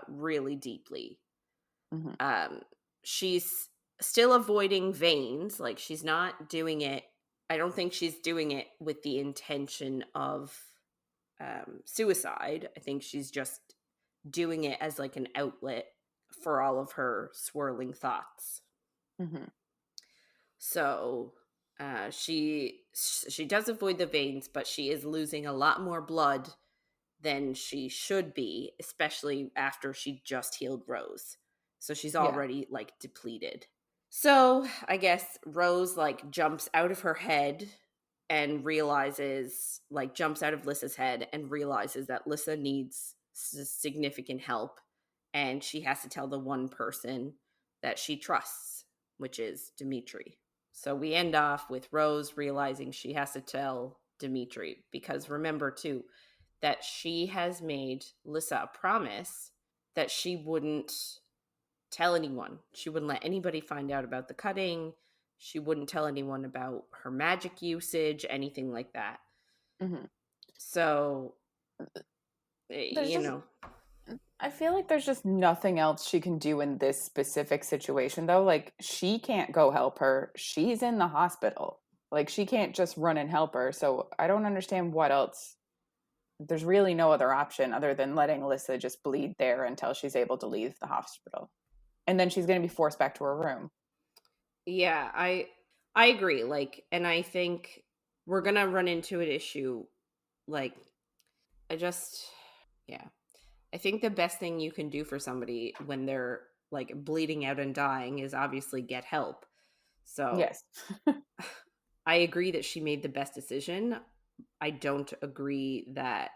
Speaker 1: really deeply.
Speaker 2: Hmm.
Speaker 1: Um, she's still avoiding veins, like she's not doing it. I don't think she's doing it with the intention of suicide. I think she's just doing it as like an outlet for all of her swirling thoughts.
Speaker 2: Hmm.
Speaker 1: So She does avoid the veins, but she is losing a lot more blood than she should be, especially after she just healed Rose. So she's
Speaker 2: Yeah.
Speaker 1: already like depleted. So I guess Rose like jumps out of her head and realizes, like, jumps out of Lissa's head and realizes that Lissa needs significant help. And she has to tell the one person that she trusts, which is Dimitri. So we end off with Rose realizing she has to tell Dimitri because remember, too, that she has made Lissa a promise that she wouldn't tell anyone. She wouldn't let anybody find out about the cutting. She wouldn't tell anyone about her magic usage, anything like that.
Speaker 2: Hmm.
Speaker 1: So,
Speaker 2: There's
Speaker 1: you
Speaker 2: just,
Speaker 1: know,
Speaker 2: I feel like there's just nothing else she can do in this specific situation, though. Like, she can't go help her. She's in the hospital. Like, she can't just run and help her. So I don't understand what else. There's really no other option other than letting Lissa just bleed there until she's able to leave the hospital. And then she's going to be forced back to her room.
Speaker 1: yeah, I agree. Like, and I think we're gonna run into an issue. Like, I just, yeah, I think the best thing you can do for somebody when they're like bleeding out and dying is obviously get help. So
Speaker 2: Yes.
Speaker 1: I agree that she made the best decision. I don't agree that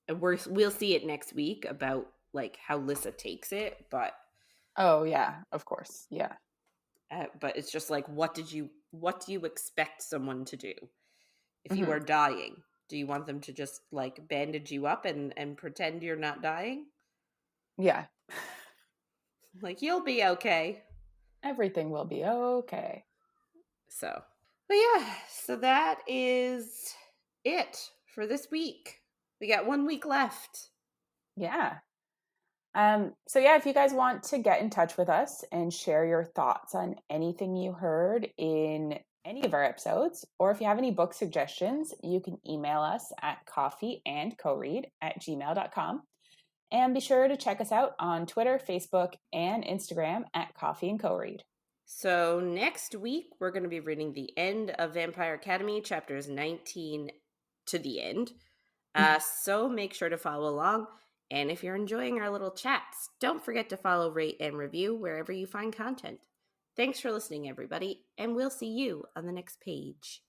Speaker 1: we'll see it next week about like how Lissa takes it,
Speaker 2: Oh, yeah, of course. Yeah.
Speaker 1: but it's just like what do you expect someone to do if you
Speaker 2: Hmm.
Speaker 1: are dying? Do you want them to just like bandage you up and pretend you're not dying?
Speaker 2: Yeah.
Speaker 1: Like you'll be okay.
Speaker 2: Everything will be okay.
Speaker 1: So, but yeah, so that is it for this week. We got 1 week left.
Speaker 2: Yeah. So yeah, if you guys want to get in touch with us and share your thoughts on anything you heard in any of our episodes, or if you have any book suggestions, you can email us at coffeeandcoread@gmail.com. And be sure to check us out on Twitter, Facebook, and Instagram at Coffee and Co-Read.
Speaker 1: So next week we're going to be reading the end of Vampire Academy, chapters 19 to the end. So make sure to follow along. And if you're enjoying our little chats, don't forget to follow, rate, and review wherever you find content. Thanks for listening, everybody, and we'll see you on the next page.